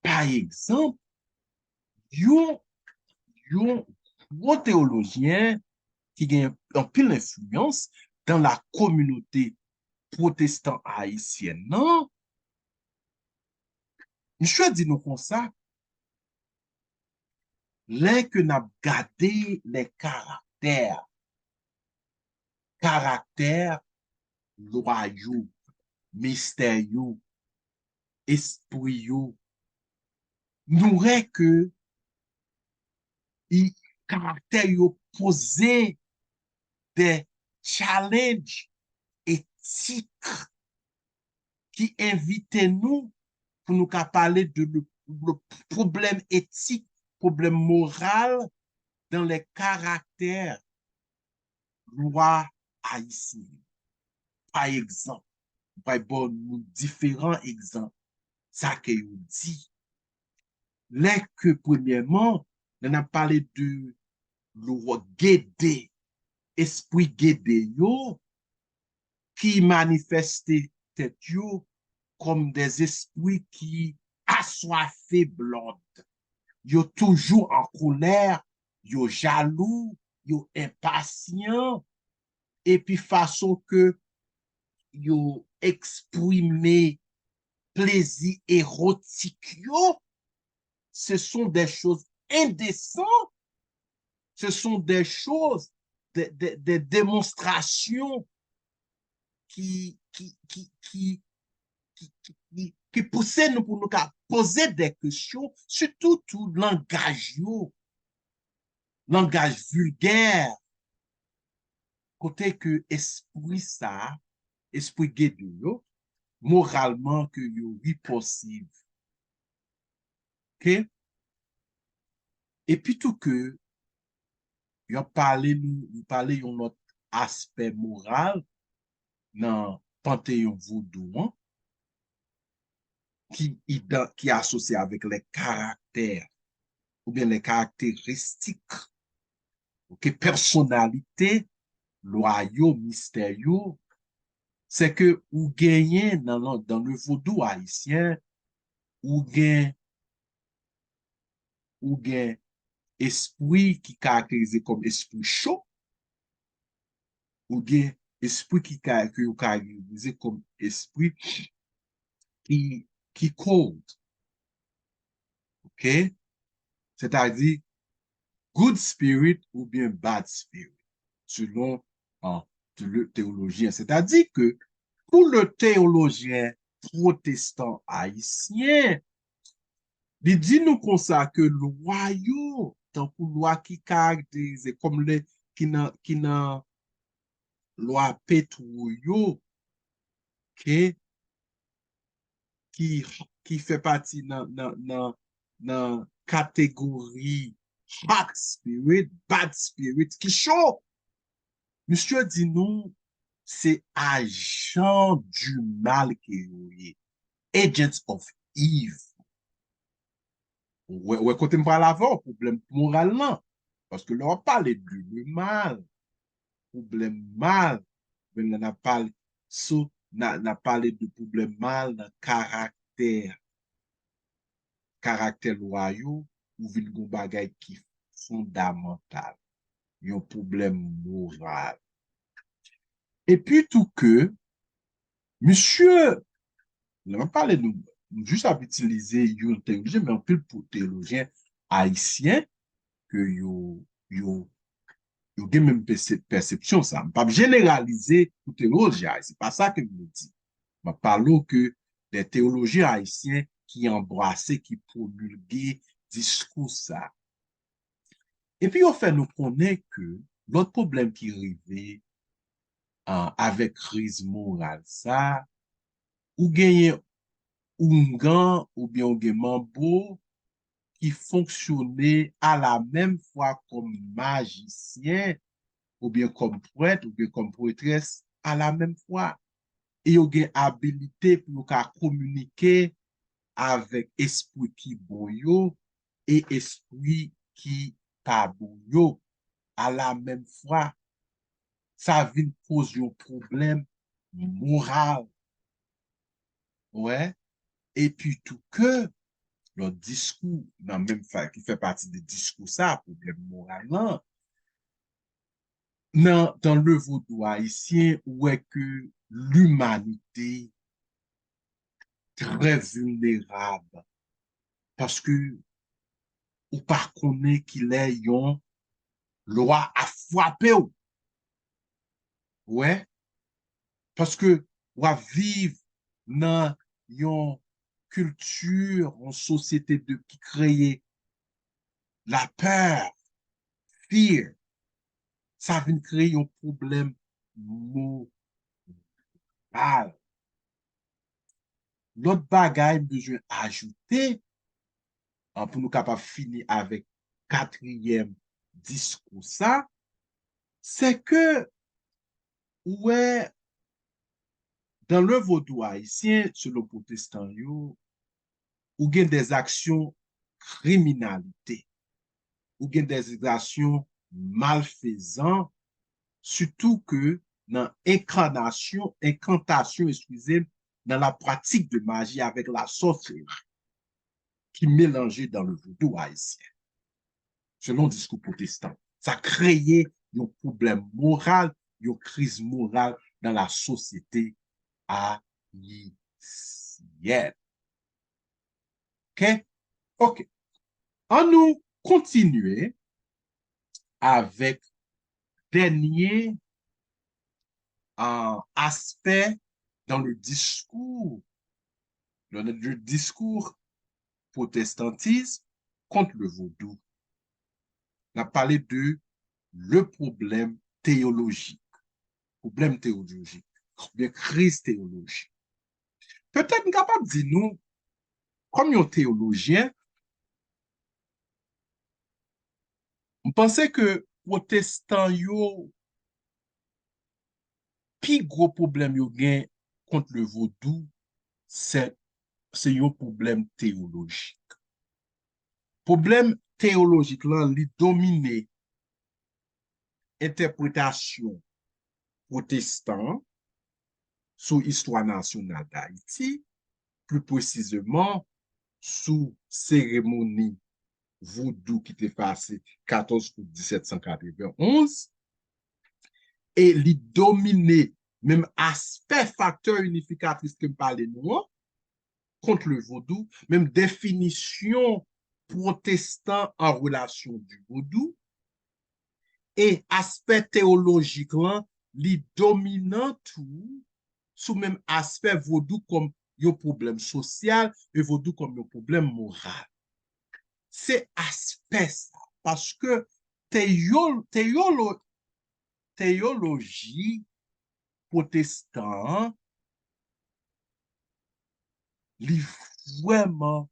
Par exemple, yon gros théologien qui a un pile influence dans la communauté protestante haïtienne, non? Monsieur dit nous comme ça, les que n'a gardé les caractères loyaux, mystérieux, esprits, nous que i caractère yo posé des challenges éthiques qui invitent nous pour nous parler de le problème éthique, problème moral dans les caractères lois haïtiens. Par exemple, bon, nous différents exemples, ça que vous dit. Les que premièrement, on a parlé de le guédé, esprit guédé yo, qui manifestait tête yo comme des esprits qui assoiffés blonde. Yo toujours en colère, yo jaloux, yo impatient, et puis façon que yo exprimer plaisir érotique yo, ce sont des choses indécentes, ce sont des choses, des démonstrations qui poussent nous pour nous poser des questions, surtout tout langage vulgaire, côté que esprit guédé, moralement que oui possible. OK? Et puis tout que, nous parlé de notre aspect moral dans Panthéon Vaudou, hein, qui est associé avec les caractères ou bien les caractéristiques, okay, personnalité, loyaux, mystérieux, c'est que ou gagnez dans le vaudou haïtien, ou gain esprit qui caractérisé comme esprit chaud, ou gain esprit qui caractérisé comme esprit qui cold. OK? C'est-à-dire good spirit ou bien bad spirit, selon le théologien. C'est-à-dire que pour le théologien protestant haïtien, il dit nous comme ça que le royaume, tant que loi qui caractérise comme qui n'a loi pétrouillot, okay, qui fait partie dans catégorie hot spirit, bad spirit, qui chaud. Monsieur dit nous, c'est agent du mal qui est, agents of evil. Ouais, quand on parle avant, problème moral, non. Parce que là, on parle de le mal, problème mal. Mais on a parlé, parlé de problème mal dans caractère loyaux, ou vin gon bagay qui fondamental. Un problème moral. Et puis tout que, monsieur, on va parler de juste à utiliser une théologie, mais un peu pour théologien haïtien, que yo gen même perception ça. Pas généraliser pour théologien, c'est pas ça que je me dis. Je parle que des théologiens haïtiens qui embrassaient, qui promulguaient discours ça. Et puis, au fait, nous connaissons que l'autre problème qui arrivait avec crise morale, ça, ou gagner un ou bien ou mambo qui fonctionnait à la même fois comme magicien, ou bien comme prêtre, ou bien comme prêtresse, à la même fois. Et il y a une habilité pour communiquer avec esprit qui bon yo et esprit qui pas bon yo à la même fois. ça vient poser un problème moral. Ouais. Et puis tout que le discours, dans même qui fait partie des discours, ça, problème moral, non. Dans le vaudou haïtien, où est que l'humanité très vulnérable, parce que ou pas connaît qu'il est yon loi à frapper ou. Ouais. Parce que ou à vivre dans yon culture, en société de qui crée la peur, fear, ça vient créer un problème moral. L'autre bagaille besoin ajouter pour nous capables finir avec quatrième discours ça, c'est que ouais dans le vaudou haïtien selon protestant yo, ou gen des actions criminalité, ou gen des actions malfaisantes, surtout que dans incantation, excusez, dans la pratique de magie avec la sorcellerie qui mélangeait dans le vaudou haïtien, selon le discours protestant. Ça créait un problème moral, une crise morale dans la société haïtienne. OK? OK. On nous continuer avec dernier aspect dans le discours protestantisme contre le vaudou. On a parlé de le problème théologique, ou bien crise théologique. Peut-être capable de dire nous, comme un théologien, on pensait que protestant yo, pi gros problème yo gen contre le vaudou, c'est un problème théologique. Problème théologique là, li domine interprétation protestant sous histoire nationale d'Haïti, plus précisément sous cérémonie vaudou qui était passée 14 août 1791, et li domine même aspect facteur unificatrice que me parle nous contre le vaudou, même définition protestant en relation du vaudou, et aspect théologique là, li dominant tout sous même aspect vaudou comme un problème social et vaudou comme un problème moral. C'est aspect ça, parce que théologie protestant li vraiment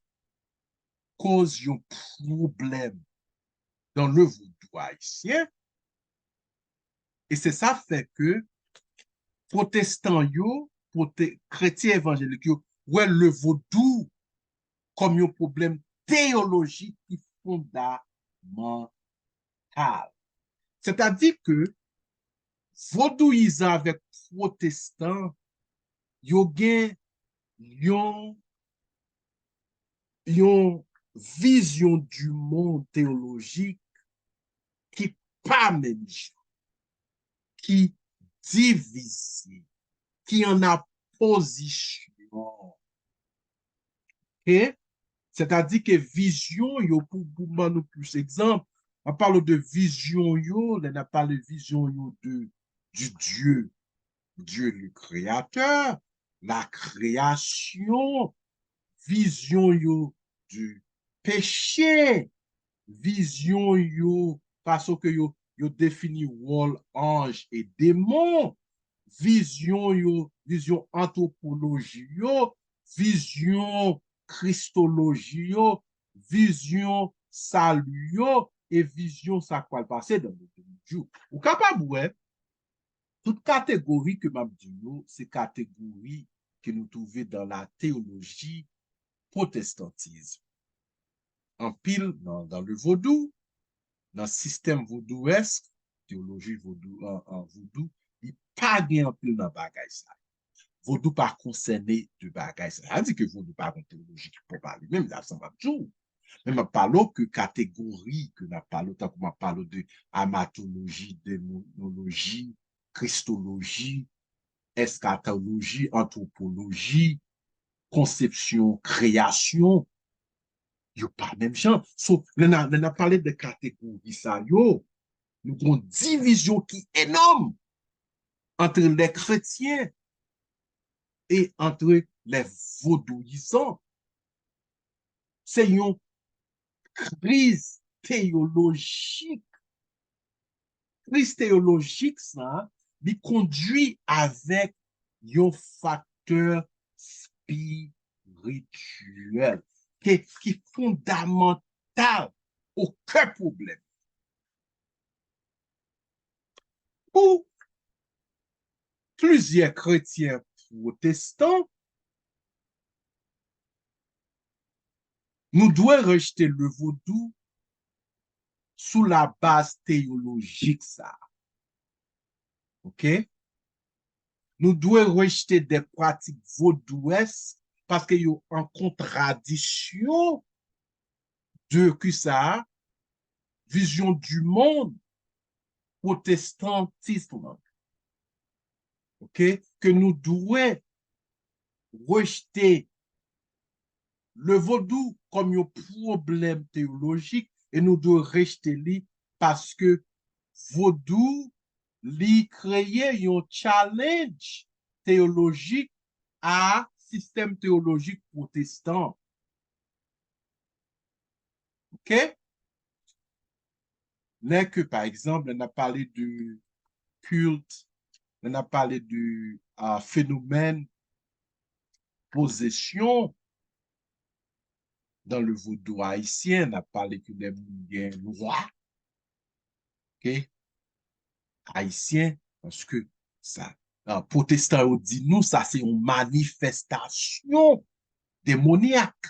cause un problème dans le vaudou haïtien, et c'est ça fait que protestants yo, chrétiens évangéliques yo, ouais le vaudou comme un problème théologique qui fondamental. C'est-à-dire que vaudouisant avec protestant, yo gen yon vision du monde théologique qui pas même, qui divise, qui en a position. Okay? C'est-à-dire que vision, yo pour nous plus exemple, on parle de vision yo, on a parlé de vision yo du Dieu le créateur, la création, vision yo du péché, vision yo parce que yo défini rôle ange et démon, vision anthropologie yo, vision christologie yo, vision salut yo, et vision ça quoi le passé dans le jour. Ou capable ouais, toute catégorie que m'a dit nous, c'est catégorie que nous trouvons dans la théologie protestantisme. En pile dans le vaudou, dans le système vaudouesque, théologie vaudou, en vaudou, il pas bien pile dans bagay ça. Vaudou pas concerné de bagay ça. Ça dit que vaudou pas une théologie qui peut parler, même là, ça va toujours. Mais je parle que catégorie, que nous parlons, tant qu'on parle de amatologie, démonologie, christologie, eschatologie, anthropologie, conception, création, il n'y a pas même genre. So, on a parlé de catégorie, ça, yo, nous avons une division qui est énorme entre les chrétiens et entre les vaudouisants. C'est une crise théologique. Crise théologique, ça, il conduit avec un facteur spirituel qui est fondamental, aucun problème. Pour plusieurs chrétiens protestants, nous devons rejeter le vaudou sous la base théologique, ça. OK? Nous devons rejeter des pratiques vaudouesques parce qu'il y a en contradiction de que ça, vision du monde, protestantisme. OK? Que nous devons rejeter le vaudou comme un problème théologique et nous devons rejeter lui parce que vaudou lui créer un challenge théologique à système théologique protestant. OK? N'est que, par exemple, on a parlé du culte, on a parlé du phénomène possession dans le vaudou haïtien, on a parlé que les noirs, OK? Haïtien, parce que ça, protestant dit nous, ça c'est une manifestation démoniaque,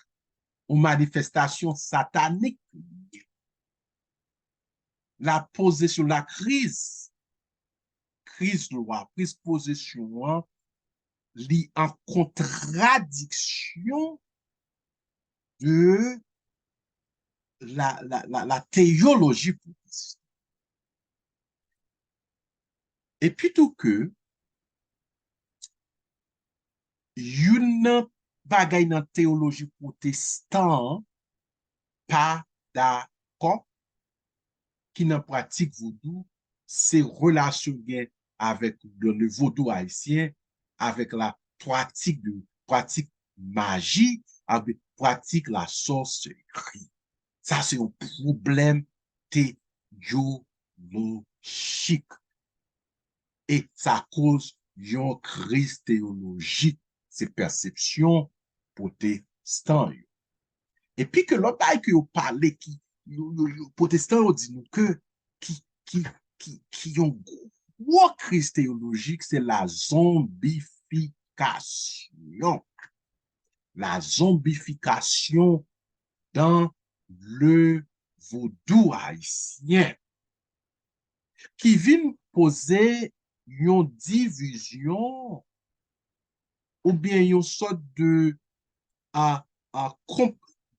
une manifestation satanique. La possession, la crise loi, prise possession, lit en contradiction de la théologie protestante. Et puis tout que, une bagay dans théologie protestante pas d'accord qui n'en pratique vaudou, c'est relation avec le vaudou haïtien, avec la pratique magie, avec pratique la sorcellerie. Ça, c'est un problème théologique. Et ça cause une crise théologique, c'est perception protestant. Et puis que l'autre bail que vous parlez, qui, protestants ont dit nous que, qui, qui, qui ont gros crise théologique, c'est la zombification. La zombification dans le vaudou haïtien, qui vient poser une division ou bien une sorte de à,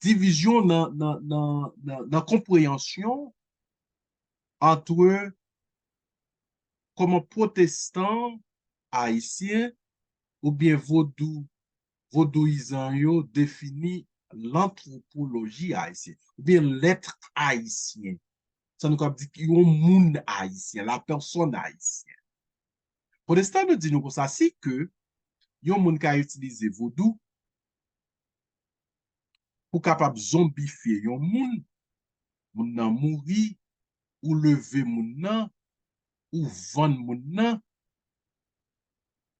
division dans la compréhension entre comment protestant haïtien ou bien vaudouisant yo définit l'anthropologie haïtienne ou bien l'être haïtien. Ça nous dit qu'il y a un monde haïtien, la personne haïtienne. Protestant nous dit nous comme ça, c'est que il y a un monde qui a utilisé vaudou pour capable zombifier un monde, moun nan mouri, ou lever moun nan, ou vendre moun nan.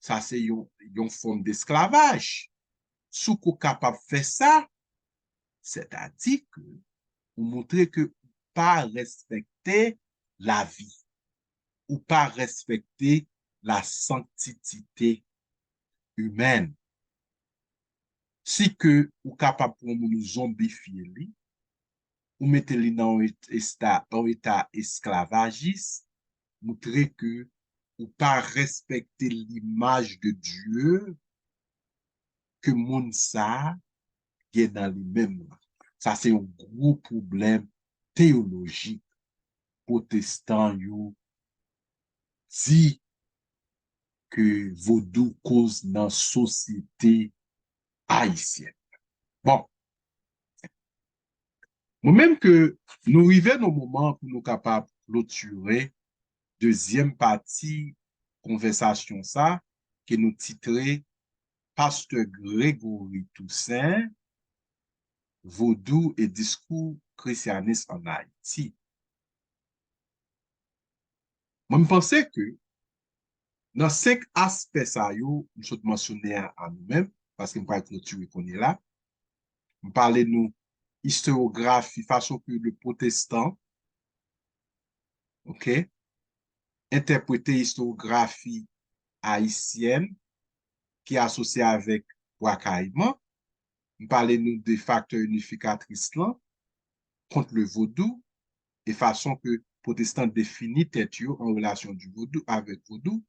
Ça, c'est une forme d'esclavage. Si vous êtes capable de faire ça, c'est-à-dire que vous montrez que vous pas respecter la vie, ou pas respecter la sanctité humaine. Si que vous êtes capable pour nous zombifier, ou mettez-les dans un état esclavagiste, montrer que ou pas respecter l'image de Dieu que moun sa est dans les mêmes. Ça, c'est un gros problème théologique. Protestant, yo dit que vaudou cause dans la société haïtienne. Bon, moi-même que nous arrivons au moment pour nous capables de clôturer deuxième partie conversation ça, que nous titré Pasteur Grégory Toussaint, Vaudou et discours christianisme en Haïti. Moi, je pensais que dans 5 aspects, ça, yo, nous sommes mentionnés à nous-mêmes, parce que nous parlons clôturer qu'on est là. Nous parlons nous historiographie, façon que le protestant, ok, interpréter historiographie haïtienne qui est associée avec Wakaïman. Nous parlons nous des facteurs unificatrices là, contre le vaudou, et façon que protestant définit tête en relation du vaudou avec vaudou.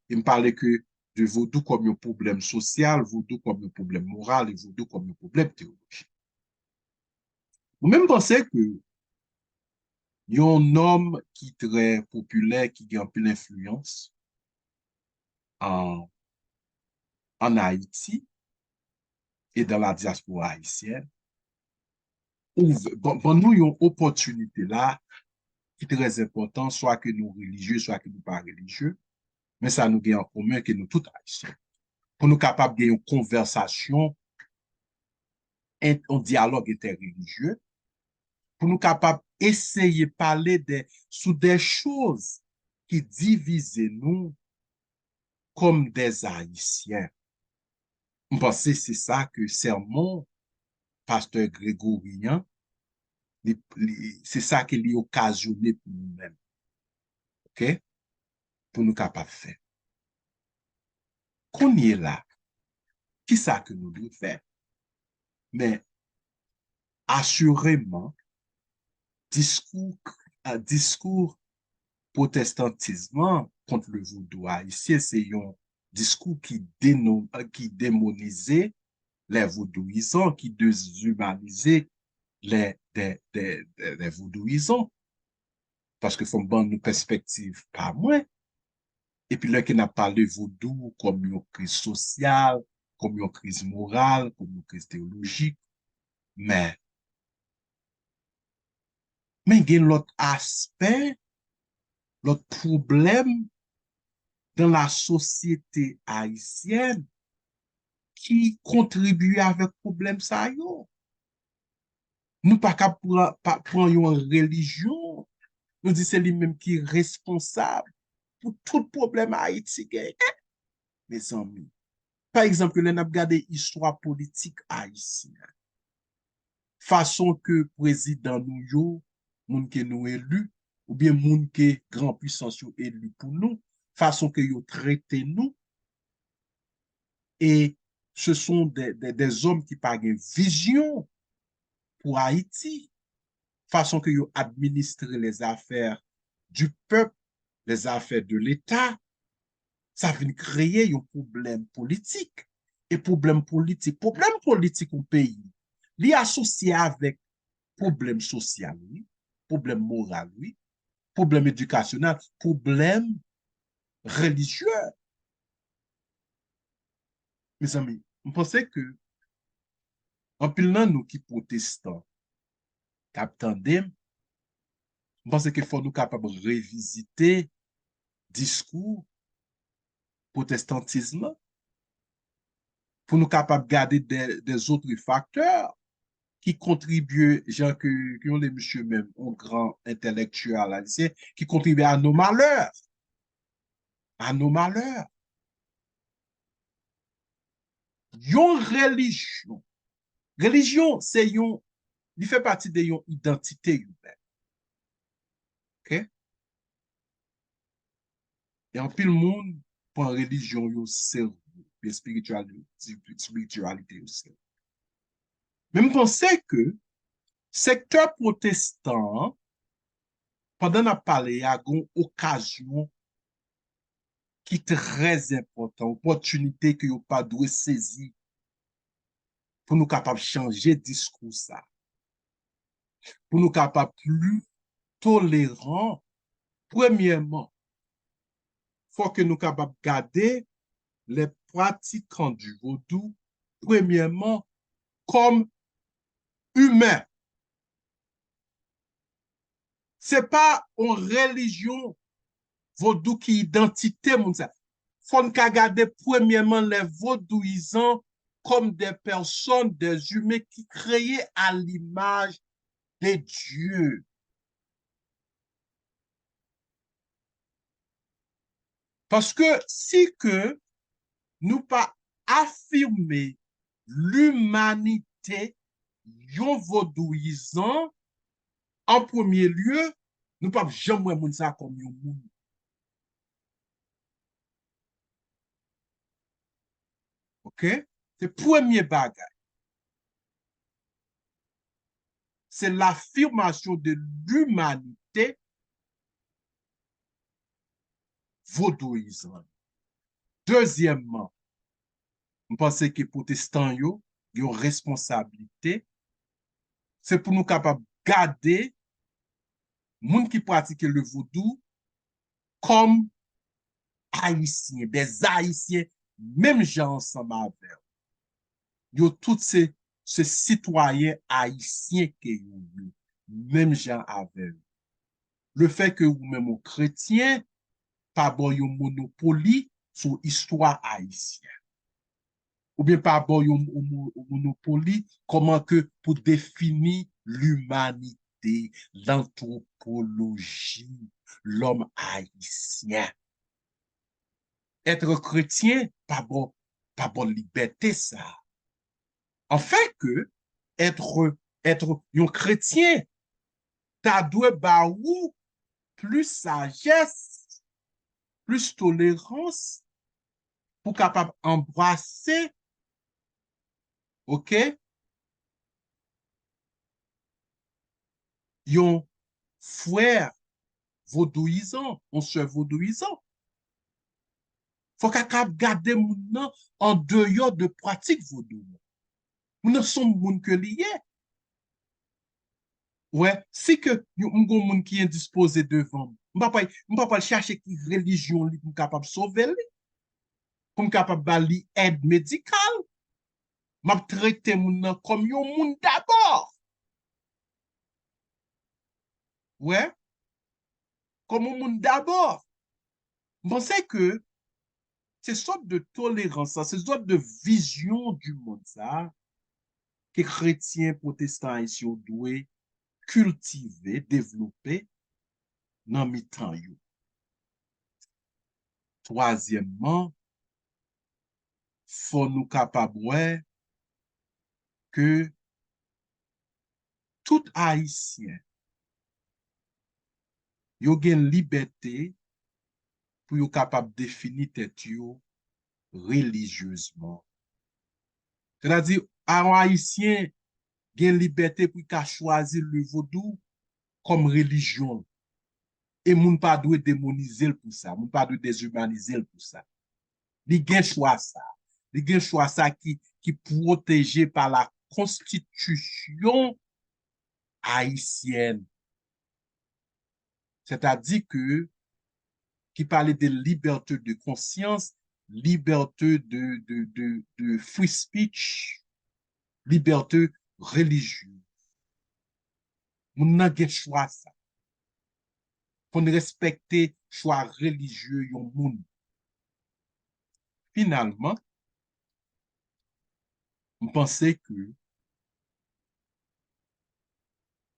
Il me parlait que de vaudou comme un problème social, vaudou comme un problème moral et vaudou comme un problème théologique. Vous même pensez que il y a un homme qui est très populaire, qui a un peu d'influence en, en Haïti et dans la diaspora haïtienne. Bon, nous, une opportunité là qui est très importante, soit que nous religieux, soit que nous pas religieux, mais ça nous gagne en commun que nous tous haïtiens. Pour nous capables de une conversation, un dialogue interreligieux, pour nous capables d'essayer de parler sous des choses qui divisent nous comme des Haïtiens. Je pense que c'est ça que sermon pasteur Grégorien, c'est ça qui est occasionné pour nous-mêmes. OK? Pour nous capables de faire. Qu'on y est là, qui ça que nous devons faire? Mais assurément, discours protestantisme contre le vaudou haïtien, c'est un discours qui démonisait les vaudouisants, qui déshumanisait les vaudouisants. Parce que faut prendre une perspective pas moins. Et puis là, qui n'a pas le vaudou comme une crise sociale, comme une crise morale, comme une crise théologique. Mais il y a l'autre aspect, l'autre problème dans la société haïtienne qui contribue avec le problème ça yo. Nous pas qu'à prendre une religion, nous disons c'est lui-même qui est responsable pour tout problème haïtien. Mes amis. Par exemple, on a regardé l'histoire politique haïtienne. Façon que président nous yo, moun que nous élu, ou bien moun que grand puissance yo élu pour nous, façon que yo traité nous, et ce sont des hommes qui pas une vision pour Haïti, façon que yo administrer les affaires du peuple, les affaires de l'État, ça vient créer un problème politique. Et problème politique au pays, li associé avec problème social, oui, problème moral, oui, problème éducationnel, problème religieux. Mes amis, je pensais que, en pile nous qui protestants, captandem, je pensais qu'il faut nous capables de revisiter discours protestantisme pour nous capables de garder des autres facteurs qui contribuent, genre que ont les monsieur même, un grand intellectuel haïtien, qui contribuent à nos malheurs. À nos malheurs. Yon religion. Religion, c'est yon, il fait partie de yon identité humaine. OK? Et en pile monde, pour religion, yon cerveau, et spiritualité aussi. Mais je pensais que secteur protestant pendant qu'on parle, il y a une occasion qui est très importante, opportunité que vous pas dû saisir pour nous capables de changer discours ça, pour nous capables plus tolérants. Premièrement, il faut que nous capables de garder les pratiquants du vaudou, premièrement, comme humains. C'est pas une religion vaudou qui identité moun sa. Faut nous garder premièrement les vaudouisants comme des personnes, des humains qui créaient à l'image de Dieu. Parce que si que nous pas affirmer l'humanité yon vaudouisant, en premier lieu, nous pas jamais moun ça comme yon moun. OK? C'est premier bagage. C'est l'affirmation de l'humanité vaudouisante. Deuxièmement, je pense que les protestants ont une responsabilité. C'est pour nous capables de garder les gens qui pratiquent le vaudou comme haïtiens, des haïtiens, même gens ensemble avec eux. Ils ont tous ces citoyens haïtiens qui ont même gens avec eux. Le fait que vous-même, chrétiens, pas bon yon monopole sur l'histoire haïtienne. Ou bien pas bon yon monopole comment que pour définir l'humanité, l'anthropologie, l'homme haïtien. Être chrétien, pas bon liberté ça. En fait que être un chrétien, ta doit ba ou plus sagesse, plus tolérance pour capable embrasser, OK, yon frère vaudouisant, on se vaudouisant. Faut capable garder moun en dehors de pratique vaudou. Moun son moun que lié. Ouais, si que yon moun qui est disposé devant, m'pa pas chercher qui religion li pour capable sauver li, pour capable bali aide médicale. M'a traité moun comme yon moun d'abord. Ouais, comme un moun d'abord. Je pense que c'est sorte de tolérance, c'est sorte de vision du monde ça que chrétiens, protestants ici doivent cultiver, développer dans mi temps. Troisièmement, faut nous capables que tout haïtien yo gen liberté pour yo capable définir tête yo religieusement. C'est-à-dire un haïtien gen liberté pour qu'il choisir le vaudou comme religion. Et moun pas doit démoniser pour ça, moun pas doit déshumaniser pour ça. Li gen choix ça. Li gen choix ça qui protégé par la constitution haïtienne. C'est-à-dire que qui parlait de liberté de conscience, liberté de free speech, liberté religieuse. Moun nan gen choix ça. Faut respecter choix religieux yon moun. Finalement, je pensais que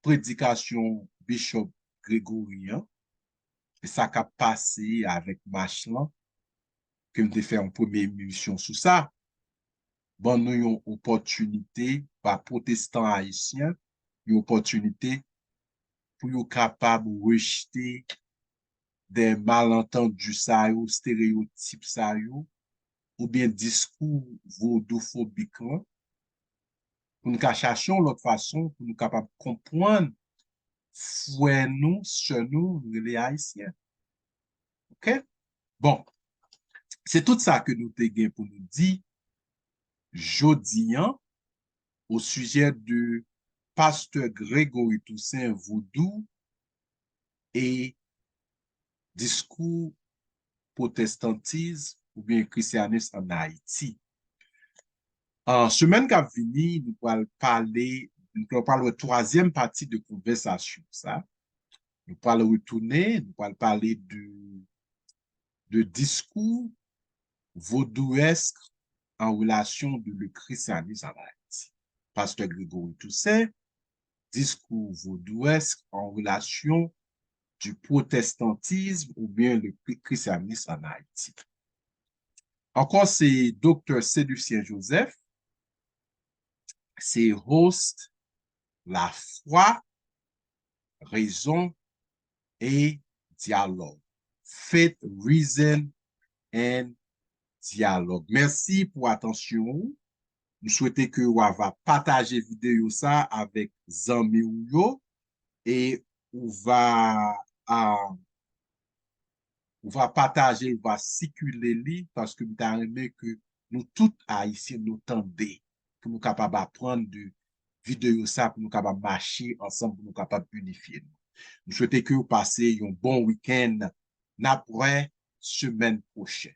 prédication Bishop Grégorien, et ça qui a passé avec Machlan, que je fait une première émission sur ça, bon, nous avons une opportunité, par protestants haïtiens, une opportunité pour être capable de rejeter des malentendus, stéréotypes, ou bien discours vaudophobiques, pour nous chercher l'autre façon, pour nous capables de comprendre frères nous, sœurs nous, les Haïtiens. OK? Bon, c'est tout ça que nous te gain pour nous dire jodi an, au sujet de Pasteur Grégory Toussaint Vaudou et discours protestantisme ou bien christianisme en Haïti. En semaine qui a venu, nous allons parler de troisième partie de conversation. Ça. Nous allons retourner, nous allons parler de discours vaudouesque en relation de le christianisme en Haïti. Pasteur Grégory Toussaint, discours vaudouesque en relation du protestantisme ou bien le christianisme en Haïti. Encore, c'est Dr. Cédricien Joseph, c'est host La foi, raison et dialogue. Faith, reason and dialogue. Merci pour attention. Nous souhaitons que vous va partager vidéo ça avec zami ou yo et on va partager, on va circuler li parce que nous avons aimé que nous tous haïtiens nous tendez, que nous capables d'apprendre de vidéo ça pour nous capables marcher ensemble pour nous capables unifier. Nous souhaitons que vous passez un bon week-end après semaine prochaine.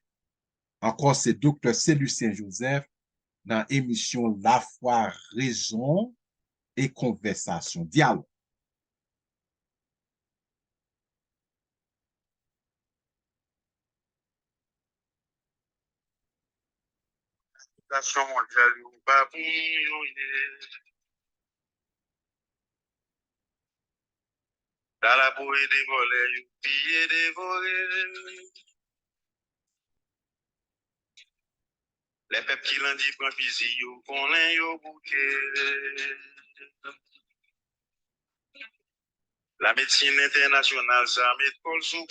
Encore, c'est Dr. Cédricien Joseph dans l'émission La foi, raison et conversation. Dialogue. Nation mondiale, yo pa pou yon ye. Dans la bouée des volets, yo pillé des volets. Les peuples qui l'ont dit prend fusil, yo konnen yo bouquet. La médecine internationale, ça met kol sou